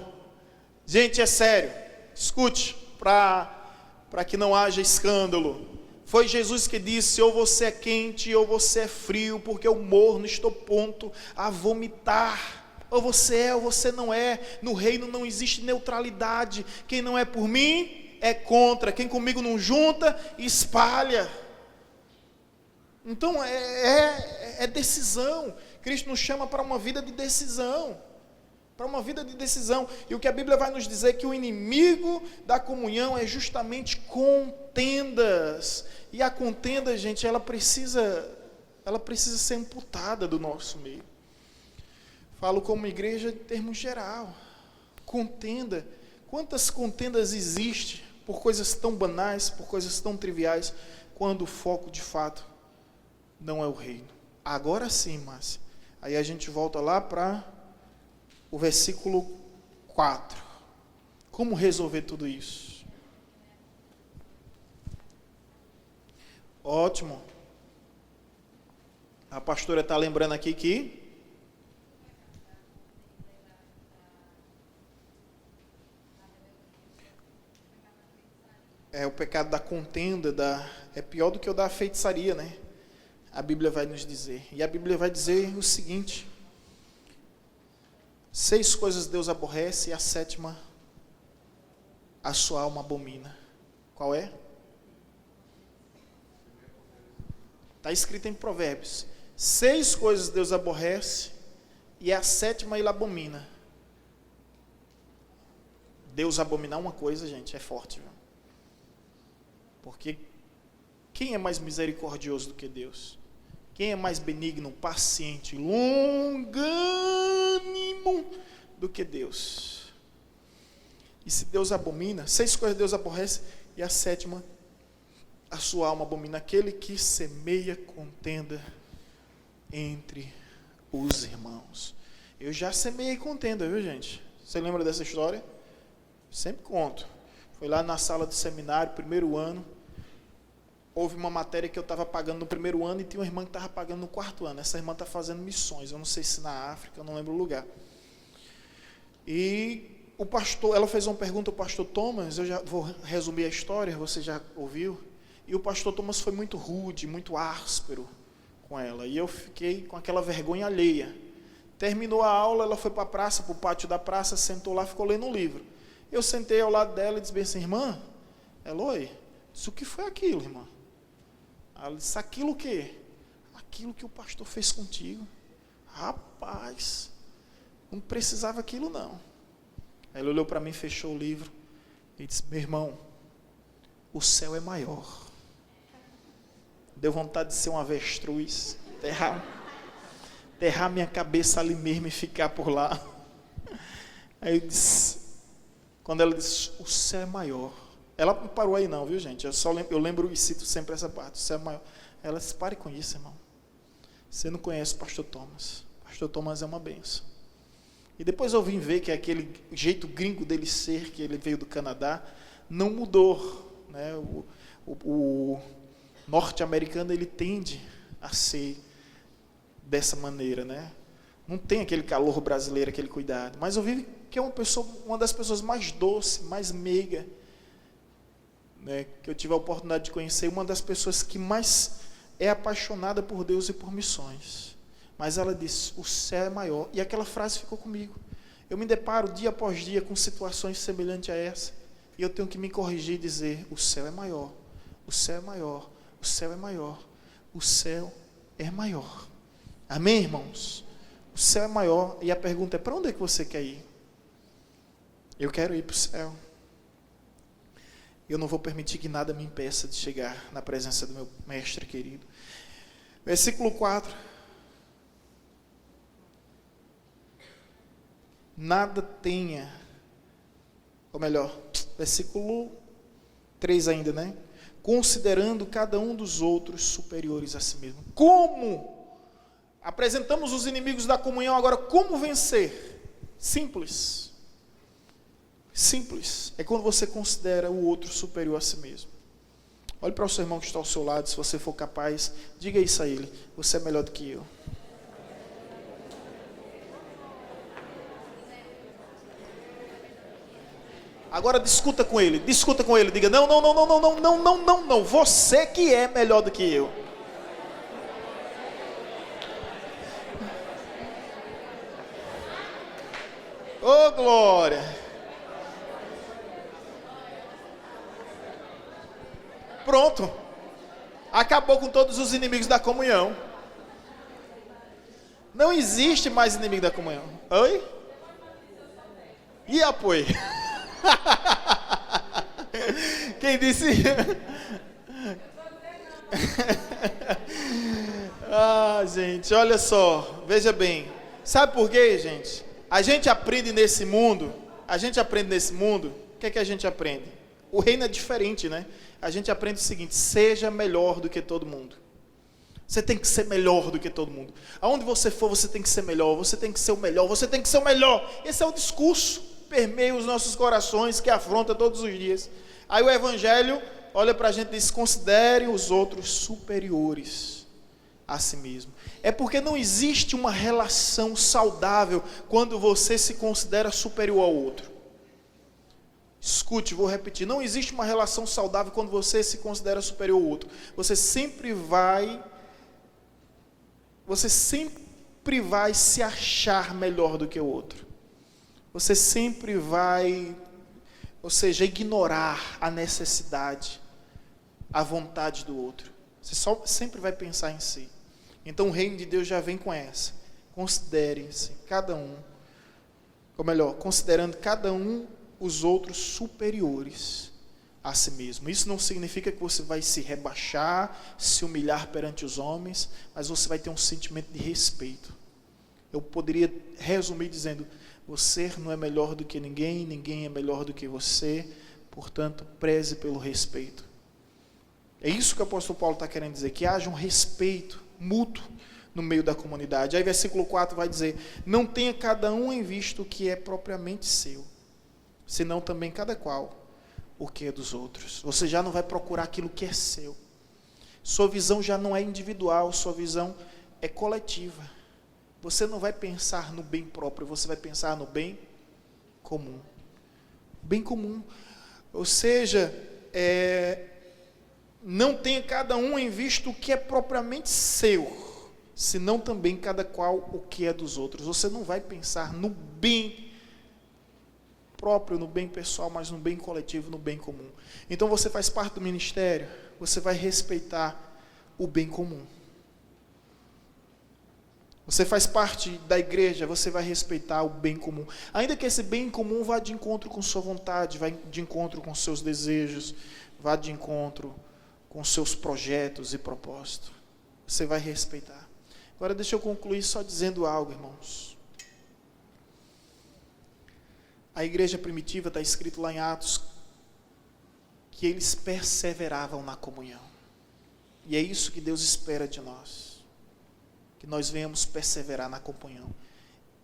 Gente, é sério, escute, para que não haja escândalo. Foi Jesus que disse, ou você é quente, ou você é frio, porque eu morno, estou pronto a vomitar. Ou você é, ou você não é. No reino não existe neutralidade. Quem não é por mim, é contra. Quem comigo não junta, espalha. Então, é decisão. Cristo nos chama para uma vida de decisão. Para uma vida de decisão. E o que a Bíblia vai nos dizer é que o inimigo da comunhão é justamente contendas. E a contenda, gente, ela precisa ser amputada do nosso meio. Falo como igreja em termos geral. Contenda. Quantas contendas existem por coisas tão banais, por coisas tão triviais, quando o foco de fato não é o reino? Agora sim, Márcia. Aí a gente volta lá para o versículo 4. Como resolver tudo isso? Ótimo. A pastora está lembrando aqui que o pecado da contenda, é pior do que o da feitiçaria, né? A Bíblia vai nos dizer. E a Bíblia vai dizer o seguinte: 6 coisas Deus aborrece e a 7ª a sua alma abomina. Qual é? Está escrito em Provérbios. 6 coisas Deus aborrece e a 7ª ele abomina. Deus abominar uma coisa, gente, é forte, viu? Porque quem é mais misericordioso do que Deus? Quem é mais benigno, paciente, longânimo do que Deus? E se Deus abomina, 6 coisas Deus aborrece, e a 7ª, a sua alma abomina, aquele que semeia contenda entre os irmãos. Eu já semeei contenda, viu, gente? Você lembra dessa história? Sempre conto. Foi lá na sala do seminário, primeiro ano. Houve uma matéria que eu estava pagando no primeiro ano e tinha uma irmã que estava pagando no 4º ano. Essa irmã está fazendo missões, eu não sei se na África, eu não lembro o lugar. E o pastor, ela fez uma pergunta ao pastor Thomas, eu já vou resumir a história, você já ouviu? E o pastor Thomas foi muito rude, muito áspero com ela. E eu fiquei com aquela vergonha alheia. Terminou a aula, ela foi para a praça, para o pátio da praça, sentou lá, ficou lendo um livro. Eu sentei ao lado dela e disse bem assim, irmã, Eloy, isso o que foi aquilo, irmã? Ela disse, aquilo o quê? Aquilo que o pastor fez contigo. Rapaz, não precisava aquilo não. Aí ele olhou para mim, fechou o livro e disse, meu irmão, o céu é maior. Deu vontade de ser um avestruz, enterrar minha cabeça ali mesmo e ficar por lá. Aí eu disse, quando ela disse, o céu é maior. Ela não parou aí não, viu gente? Eu lembro e cito sempre essa parte, o céu é maior. Ela disse, pare com isso, irmão. Você não conhece o pastor Thomas. O pastor Thomas é uma bênção. E depois eu vim ver que aquele jeito gringo dele ser, que ele veio do Canadá, não mudou, né? O norte-americano, ele tende a ser dessa maneira, né? Não tem aquele calor brasileiro, aquele cuidado. Mas eu vi que é uma das pessoas mais doces, mais meiga, né, que eu tive a oportunidade de conhecer, uma das pessoas que mais é apaixonada por Deus e por missões. Mas ela disse, o céu é maior. E aquela frase ficou comigo. Eu me deparo dia após dia com situações semelhantes a essa. E eu tenho que me corrigir e dizer, o céu é maior. O céu é maior. O céu é maior. O céu é maior. Amém, irmãos? O céu é maior. E a pergunta é, para onde é que você quer ir? Eu quero ir para o céu. Eu não vou permitir que nada me impeça de chegar na presença do meu mestre querido. Versículo 4. Nada tenha, ou melhor, versículo 3 ainda, né? Considerando cada um dos outros superiores a si mesmo. Como? Apresentamos os inimigos da comunhão, agora como vencer? Simples. Simples. É quando você considera o outro superior a si mesmo. Olhe para o seu irmão que está ao seu lado, se você for capaz, diga isso a ele. Você é melhor do que eu. Agora discuta com ele, diga, não, você que é melhor do que eu. Ô, glória. Pronto. Acabou com todos os inimigos da comunhão. Não existe mais inimigo da comunhão. Oi? E apoio? Quem disse? Gente, olha só, veja bem. Sabe por quê, gente? A gente aprende nesse mundo, o que é que a gente aprende? O reino é diferente, né? A gente aprende o seguinte, seja melhor do que todo mundo. Você tem que ser melhor do que todo mundo. Aonde você for, você tem que ser melhor, você tem que ser o melhor, você tem que ser o melhor. Esse é o discurso que permeia os nossos corações, que afronta todos os dias. Aí o Evangelho olha para a gente e diz, considere os outros superiores a si mesmo. É porque não existe uma relação saudável quando você se considera superior ao outro. Escute, vou repetir, não existe uma relação saudável quando você se considera superior ao outro. Você sempre vai se achar melhor do que o outro. Você sempre vai, ou seja, ignorar a necessidade, a vontade do outro. Você sempre vai pensar em si. Então o reino de Deus já vem com essa. Considere-se cada um, ou melhor, considerando cada um os outros superiores a si mesmo. Isso não significa que você vai se rebaixar, se humilhar perante os homens, mas você vai ter um sentimento de respeito. Eu poderia resumir dizendo, você não é melhor do que ninguém, ninguém é melhor do que você, portanto, preze pelo respeito. É isso que o apóstolo Paulo está querendo dizer, que haja um respeito mútuo no meio da comunidade. Aí versículo 4 vai dizer, não tenha cada um em vista o que é propriamente seu, senão também cada qual o que é dos outros. Você já não vai procurar aquilo que é seu. Sua visão já não é individual, sua visão é coletiva. Você não vai pensar no bem próprio, você vai pensar no bem comum. Bem comum. Ou seja, não tenha cada um em vista o que é propriamente seu, senão também cada qual o que é dos outros. Você não vai pensar no bem próprio, no bem pessoal, mas no bem coletivo, no bem comum. Então você faz parte do ministério, você vai respeitar o bem comum. Você faz parte da igreja, você vai respeitar o bem comum. Ainda que esse bem comum vá de encontro com sua vontade, vá de encontro com seus desejos, vá de encontro com seus projetos e propósitos. Você vai respeitar. Agora deixa eu concluir só dizendo algo, irmãos. A igreja primitiva, está escrito lá em Atos, que eles perseveravam na comunhão. E é isso que Deus espera de nós, que nós venhamos perseverar na comunhão.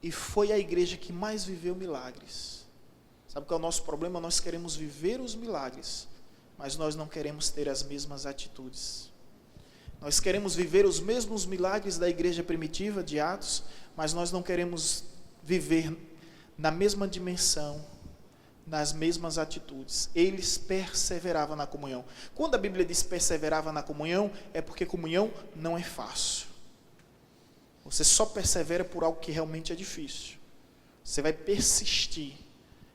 E foi a igreja que mais viveu milagres. Sabe qual é o nosso problema? Nós queremos viver os milagres, mas nós não queremos ter as mesmas atitudes. Nós queremos viver os mesmos milagres da igreja primitiva de Atos, mas nós não queremos viver na mesma dimensão, nas mesmas atitudes. Eles perseveravam na comunhão. Quando a Bíblia diz perseverava na comunhão, é porque comunhão não é fácil. Você só persevera por algo que realmente é difícil. Você vai persistir.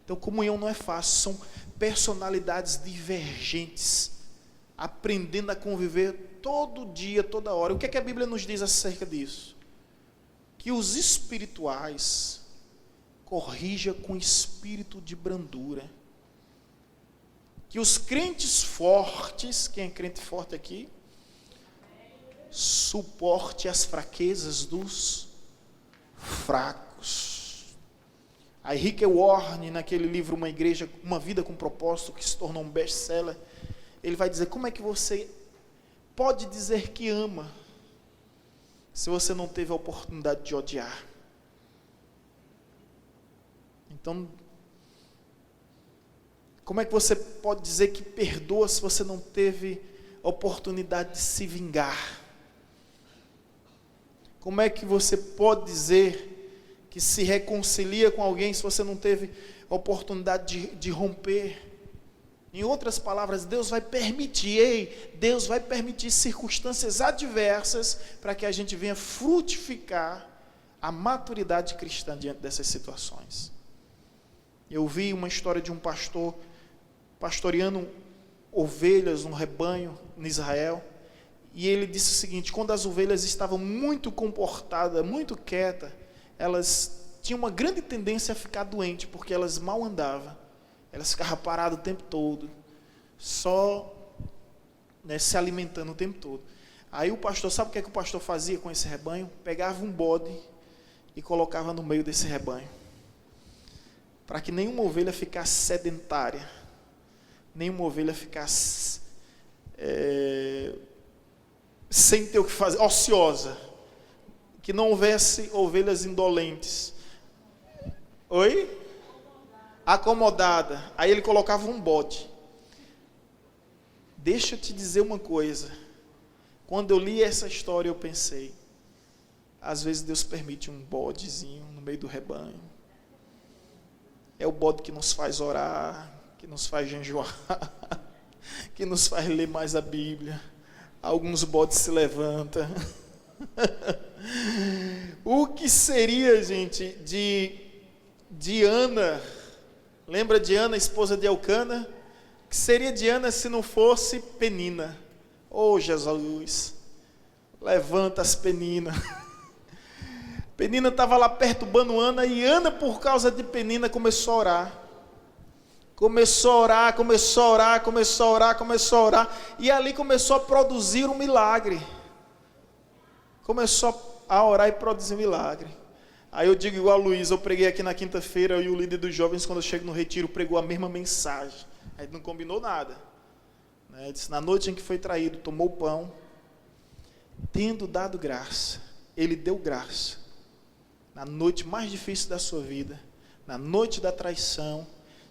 Então comunhão não é fácil, são personalidades divergentes, aprendendo a conviver todo dia, toda hora. O que é que a Bíblia nos diz acerca disso? Que os espirituais corrija com espírito de brandura. Que os crentes fortes, quem é crente forte aqui? Suporte as fraquezas dos fracos. A Rick Warren, naquele livro Uma Igreja, Uma Vida com Propósito, que se tornou um best-seller, ele vai dizer, como é que você pode dizer que ama, se você não teve a oportunidade de odiar? Então, como é que você pode dizer que perdoa, se você não teve a oportunidade de se vingar? Como é que você pode dizer que se reconcilia com alguém, se você não teve a oportunidade de romper? Em outras palavras, Deus vai permitir, Deus vai permitir circunstâncias adversas para que a gente venha frutificar a maturidade cristã diante dessas situações. Eu vi uma história de um pastor pastoreando ovelhas, um rebanho em Israel, e ele disse o seguinte: quando as ovelhas estavam muito comportadas, muito quietas, elas tinham uma grande tendência a ficar doentes, porque elas mal andavam, elas ficavam paradas o tempo todo, só se alimentando o tempo todo. Aí o pastor, sabe o que é que o pastor fazia com esse rebanho? Pegava um bode e colocava no meio desse rebanho, para que nenhuma ovelha ficasse sedentária, nenhuma ovelha ficasse sem ter o que fazer, ociosa, que não houvesse ovelhas indolentes. Oi? Acomodada. Aí ele colocava um bode. Deixa eu te dizer uma coisa, quando eu li essa história eu pensei, às vezes Deus permite um bodezinho no meio do rebanho. É o bode que nos faz orar, que nos faz jejuar, que nos faz ler mais a Bíblia. Alguns bodes se levantam. O que seria, gente, de Ana? Lembra de Ana, esposa de Elcana? O que seria de Ana se não fosse Penina? Oh, Jesus, levanta as Peninas. Penina estava lá perturbando Ana, e Ana, por causa de Penina, começou a orar. Começou a orar, e ali começou a produzir um milagre. Começou a orar e produzir um milagre. Aí eu digo igual a Luísa, eu preguei aqui na quinta-feira, e o líder dos jovens, quando eu chego no retiro, pregou a mesma mensagem. A gente não combinou nada. Ele disse, na noite em que foi traído, tomou o pão, tendo dado graça, ele deu graça. Na noite mais difícil da sua vida, na noite da traição,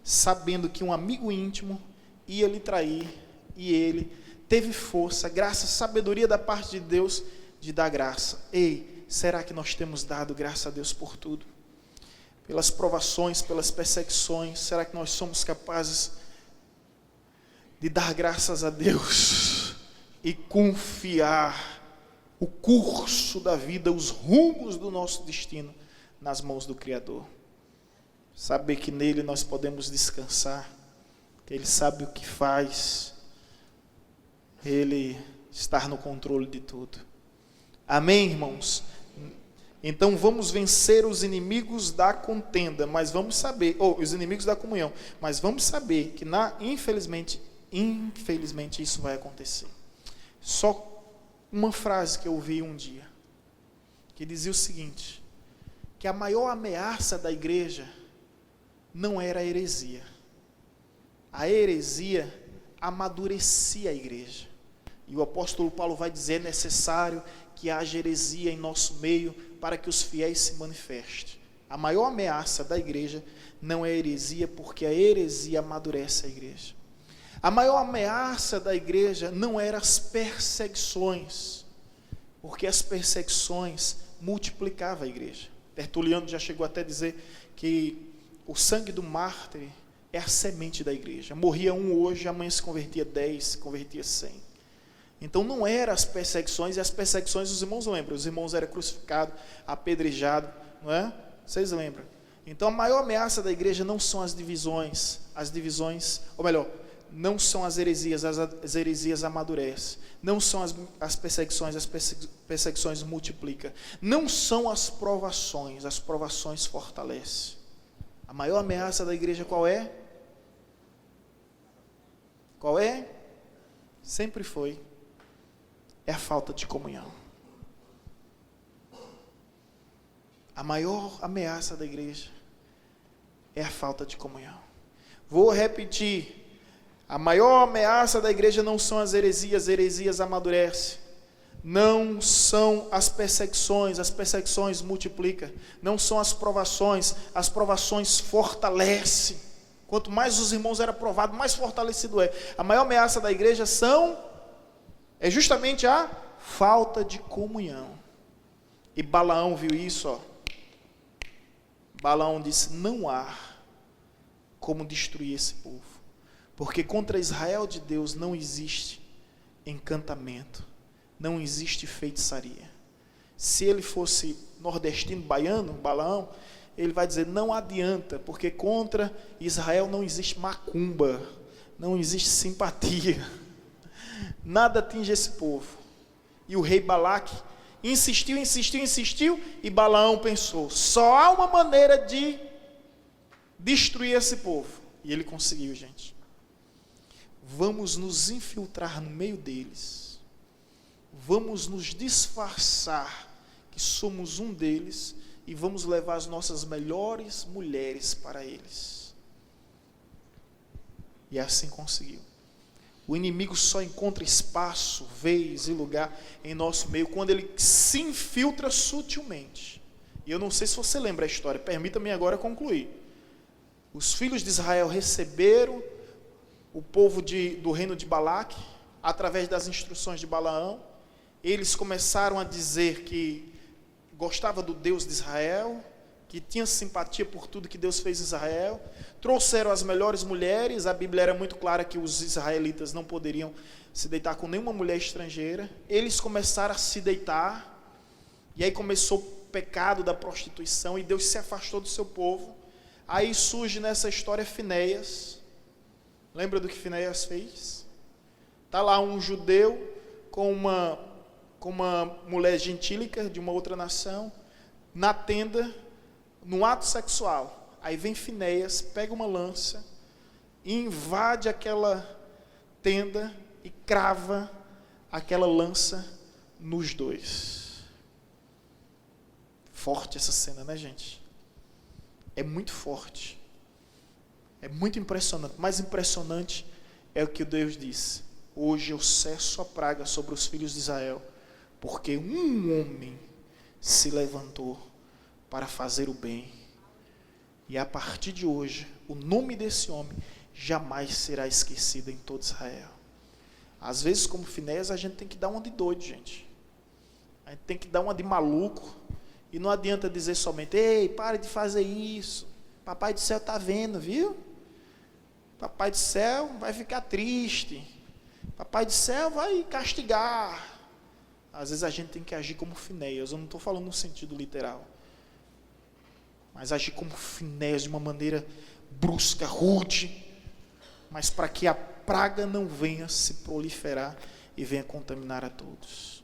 sabendo que um amigo íntimo ia lhe trair, e ele teve força, graça, sabedoria da parte de Deus, de dar graça. Ei, será que nós temos dado graça a Deus por tudo? Pelas provações, pelas perseguições, será que nós somos capazes de dar graças a Deus e confiar o curso da vida, os rumos do nosso destino nas mãos do Criador? Saber que nele nós podemos descansar, que ele sabe o que faz, ele está no controle de tudo. Amém, irmãos? Então vamos vencer os inimigos da contenda, mas vamos saber, os inimigos da comunhão, mas vamos saber que infelizmente isso vai acontecer. Só uma frase que eu ouvi um dia, que dizia o seguinte, que a maior ameaça da igreja não era a heresia. A heresia amadurecia a igreja. E o apóstolo Paulo vai dizer, é necessário que haja heresia em nosso meio para que os fiéis se manifestem. A maior ameaça da igreja não é a heresia, porque a heresia amadurece a igreja. A maior ameaça da igreja não eram as perseguições, porque as perseguições multiplicavam a igreja. Tertuliano já chegou até a dizer que o sangue do mártir é a semente da igreja. Morria um hoje, amanhã se convertia 10, se convertia 100. Então não eram as perseguições, e as perseguições os irmãos lembram, os irmãos eram crucificados, apedrejados, não é? Vocês lembram? Então a maior ameaça da igreja não são as divisões, ou melhor, não são as heresias amadurecem, não são as perseguições multiplicam, não são as provações fortalecem. A maior ameaça da igreja qual é? Qual é? Sempre foi. É a falta de comunhão. A maior ameaça da igreja é a falta de comunhão. Vou repetir. A maior ameaça da igreja não são as heresias amadurecem. Não são as perseguições multiplicam. Não são as provações fortalecem. Quanto mais os irmãos eram provados, mais fortalecido é. A maior ameaça da igreja é justamente a falta de comunhão. E Balaão viu isso, ó. Balaão disse, não há como destruir esse povo, porque contra Israel de Deus não existe encantamento, não existe feitiçaria. Se ele fosse nordestino, baiano, Balaão, ele vai dizer, não adianta, porque contra Israel não existe macumba, não existe simpatia, nada atinge esse povo. E o rei Balaque insistiu, e Balaão pensou, só há uma maneira de destruir esse povo. E ele conseguiu, gente. Vamos nos infiltrar no meio deles, vamos nos disfarçar que somos um deles, e vamos levar as nossas melhores mulheres para eles. E assim conseguiu. O inimigo só encontra espaço, vez e lugar em nosso meio quando ele se infiltra sutilmente. E eu não sei se você lembra a história, permita-me agora concluir. Os filhos de Israel receberam o povo do reino de Balaque, através das instruções de Balaão. Eles começaram a dizer que gostava do Deus de Israel, que tinha simpatia por tudo que Deus fez em Israel, trouxeram as melhores mulheres. A Bíblia era muito clara que os israelitas não poderiam se deitar com nenhuma mulher estrangeira. Eles começaram a se deitar, e aí começou o pecado da prostituição, e Deus se afastou do seu povo. Aí surge nessa história Finéias. Lembra do que Finéias fez? Está lá um judeu com uma mulher gentílica de uma outra nação, na tenda, no ato sexual. Aí vem Finéias, pega uma lança, e invade aquela tenda e crava aquela lança nos dois. Forte essa cena, né, gente? É muito forte. É muito impressionante. Mais impressionante é o que Deus disse. Hoje eu cesso a praga sobre os filhos de Israel, porque um homem se levantou para fazer o bem. E a partir de hoje, o nome desse homem jamais será esquecido em todo Israel. Às vezes, como Finéias, a gente tem que dar uma de doido, gente. A gente tem que dar uma de maluco. E não adianta dizer somente, ei, pare de fazer isso. Papai do céu está vendo, viu? Papai do céu vai ficar triste. Papai do céu vai castigar. Às vezes a gente tem que agir como Finéias. Eu não estou falando no sentido literal, mas agir como Finéias de uma maneira brusca, rude, mas para que a praga não venha se proliferar e venha contaminar a todos.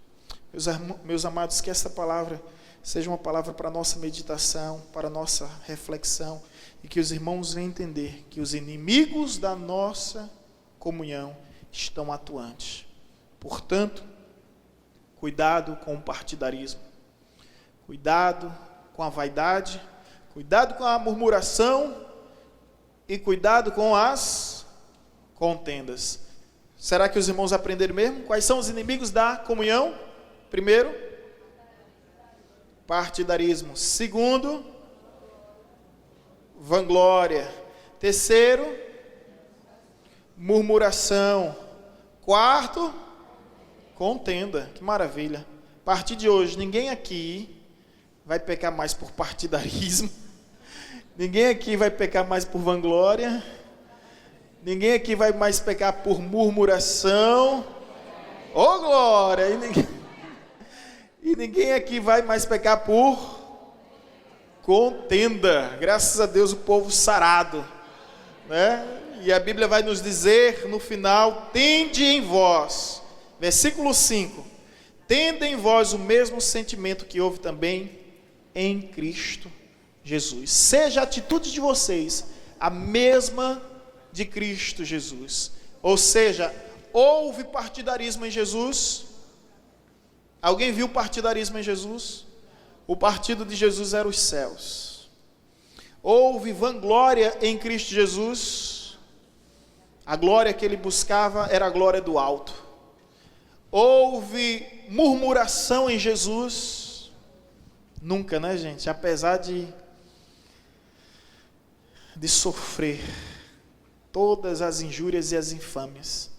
Meus amados, que essa palavra seja uma palavra para a nossa meditação, para a nossa reflexão, e que os irmãos venham entender que os inimigos da nossa comunhão estão atuantes. Portanto, cuidado com o partidarismo, cuidado com a vaidade, cuidado com a murmuração e cuidado com as contendas. Será que os irmãos aprenderam mesmo? Quais são os inimigos da comunhão? Primeiro, partidarismo. Segundo, vanglória. Terceiro, murmuração. Quarto, contenda. Que maravilha. A partir de hoje, ninguém aqui vai pecar mais por partidarismo. Ninguém aqui vai pecar mais por vanglória. Ninguém aqui vai mais pecar por murmuração. Oh, glória! E ninguém aqui vai mais pecar por contenda. Graças a Deus, o povo sarado, né? E a Bíblia vai nos dizer no final: tende em vós, versículo 5, tende em vós o mesmo sentimento que houve também em Cristo Jesus. Seja a atitude de vocês a mesma de Cristo Jesus. Ou seja, houve partidarismo em Jesus? Alguém viu partidarismo em Jesus? O partido de Jesus era os céus. Houve vanglória em Cristo Jesus? A glória que ele buscava era a glória do alto. Houve murmuração em Jesus? Nunca, né, gente? Apesar de sofrer todas as injúrias e as infâmias,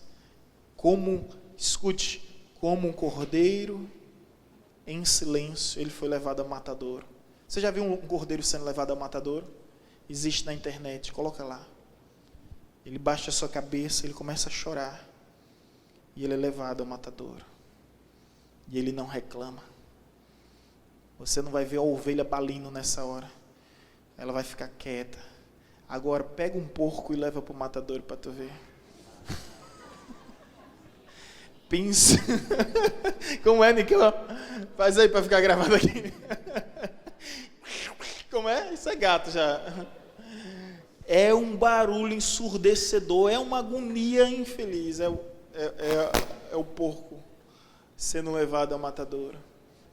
escute, como um cordeiro em silêncio, ele foi levado ao matadouro. Você já viu um cordeiro sendo levado ao matadouro? Existe na internet, coloca lá. Ele baixa a sua cabeça, ele começa a chorar, e ele é levado ao matadouro, e ele não reclama. Você não vai ver a ovelha balindo nessa hora, ela vai ficar quieta. Agora pega um porco e leva para o matadouro para tu ver. Pensa. Como é, Niquel? Faz aí para ficar gravado aqui. Como é? Isso é gato já. É um barulho ensurdecedor, é uma agonia infeliz. É o porco sendo levado ao matadouro.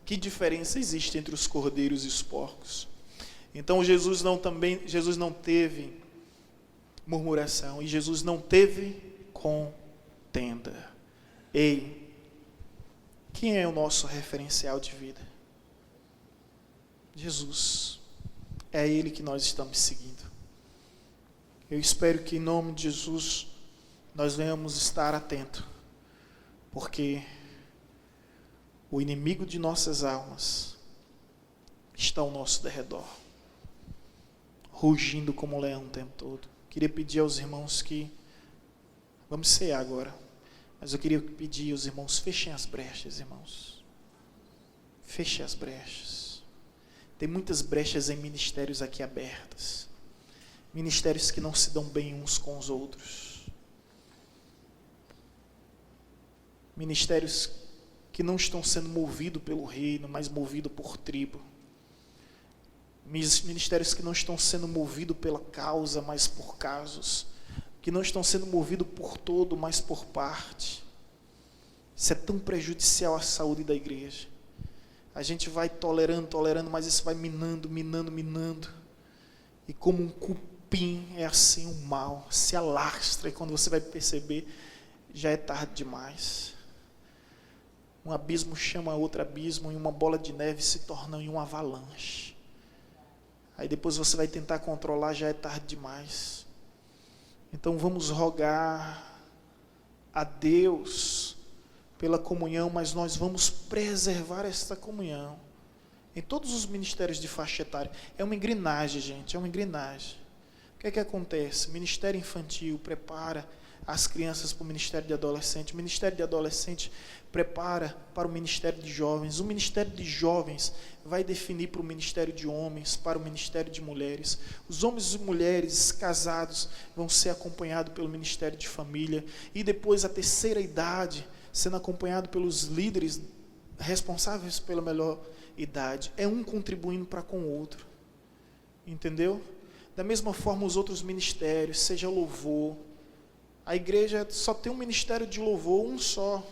Que diferença existe entre os cordeiros e os porcos? Então Jesus não teve murmuração e Jesus não teve contenda. Ei, quem é o nosso referencial de vida? Jesus. É Ele que nós estamos seguindo. Eu espero que em nome de Jesus nós venhamos estar atentos, porque o inimigo de nossas almas está ao nosso derredor, rugindo como um leão o tempo todo. Queria pedir aos irmãos que, vamos cear agora, mas eu queria pedir aos irmãos, fechem as brechas, irmãos. Fechem as brechas. Tem muitas brechas em ministérios aqui abertas. Ministérios que não se dão bem uns com os outros. Ministérios que não estão sendo movidos pelo reino, mas movidos por tribo. Ministérios que não estão sendo movidos pela causa, mas por casos. Que não estão sendo movidos por todo, mas por parte. Isso é tão prejudicial à saúde da igreja. A gente vai tolerando, mas isso vai minando. E como um cupim, é assim o mal, se alastra, e quando você vai perceber, já é tarde demais. Um abismo chama outro abismo, e uma bola de neve se torna em uma avalanche. Aí depois você vai tentar controlar, já é tarde demais. Então vamos rogar a Deus pela comunhão, mas nós vamos preservar esta comunhão em todos os ministérios de faixa etária. É uma engrenagem, gente, é uma engrenagem. O que é que acontece? O ministério infantil prepara as crianças para o ministério de adolescente. O ministério de adolescente prepara para o ministério de jovens. O ministério de jovens vai definir para o ministério de homens, para o ministério de mulheres. Os homens e mulheres casados vão ser acompanhados pelo ministério de família. E depois a terceira idade, sendo acompanhado pelos líderes responsáveis pela melhor idade. É um contribuindo para com o outro. Entendeu? Da mesma forma os outros ministérios, seja louvor. A igreja só tem um ministério de louvor, um só.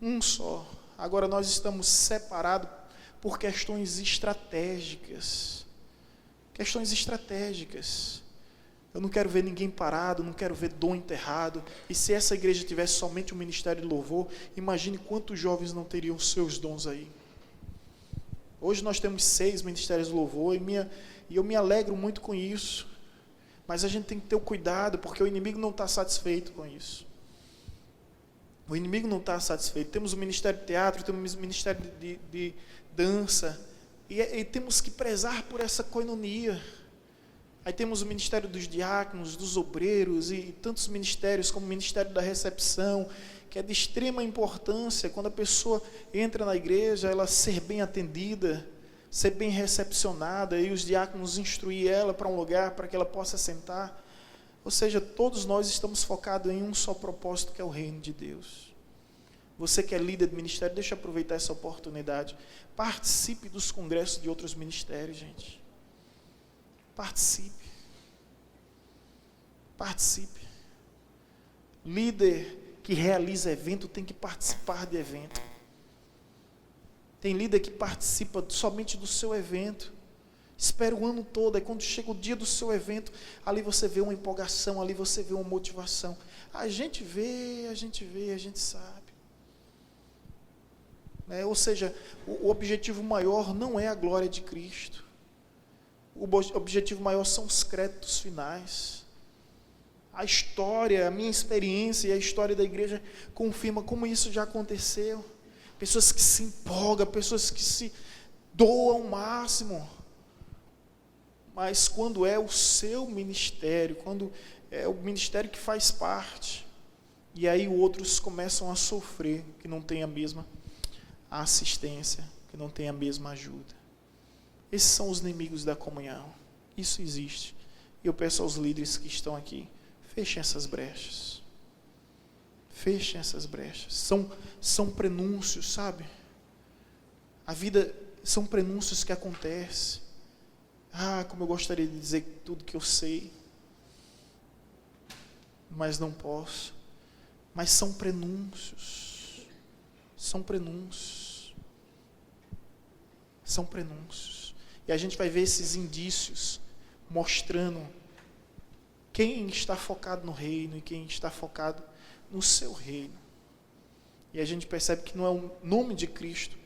Um só. Agora nós estamos separados por questões estratégicas. Questões estratégicas. Eu não quero ver ninguém parado, não quero ver dom enterrado. E se essa igreja tivesse somente um ministério de louvor, imagine quantos jovens não teriam seus dons aí. Hoje nós temos 6 ministérios de louvor e eu me alegro muito com isso. Mas a gente tem que ter o cuidado, porque o inimigo não está satisfeito com isso. O inimigo não está satisfeito. Temos o ministério de teatro, temos o ministério de dança, e temos que prezar por essa coinonia. Aí temos o ministério dos diáconos, dos obreiros, e tantos ministérios, como o ministério da recepção, que é de extrema importância, quando a pessoa entra na igreja, ela ser bem atendida, ser bem recepcionada, e os diáconos instruir ela para um lugar, para que ela possa sentar. Ou seja, todos nós estamos focados em um só propósito, que é o reino de Deus. Você que é líder de ministério, deixa eu aproveitar essa oportunidade. Participe dos congressos de outros ministérios, gente. Participe. Participe. Líder que realiza evento tem que participar de evento. Tem líder que participa somente do seu evento. Espera o ano todo, aí quando chega o dia do seu evento, ali você vê uma empolgação, ali você vê uma motivação. A gente vê, a gente sabe. Ou seja, o objetivo maior não é a glória de Cristo. O objetivo maior são os créditos finais. A história, a minha experiência e a história da igreja confirma como isso já aconteceu. Pessoas que se empolgam, pessoas que se doam ao máximo. Mas quando é o seu ministério, quando é o ministério que faz parte, e aí outros começam a sofrer, que não tem a mesma assistência, que não tem a mesma ajuda. Esses são os inimigos da comunhão. Isso existe. E eu peço aos líderes que estão aqui, fechem essas brechas. Fechem essas brechas. São prenúncios, sabe? A vida são prenúncios que acontecem. Como eu gostaria de dizer tudo que eu sei, mas não posso. Mas são prenúncios. São prenúncios. São prenúncios. E a gente vai ver esses indícios mostrando quem está focado no reino e quem está focado no seu reino. E a gente percebe que não é o nome de Cristo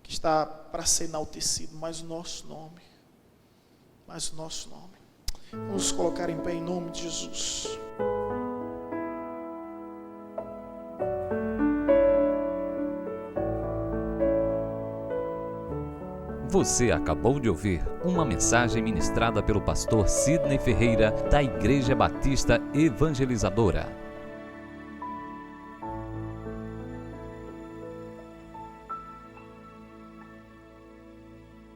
que está para ser enaltecido, mas o nosso nome. Mas o nosso nome. Vamos nos colocar em pé em nome de Jesus. Você acabou de ouvir uma mensagem ministrada pelo pastor Sidney Ferreira, da Igreja Batista Evangelizadora.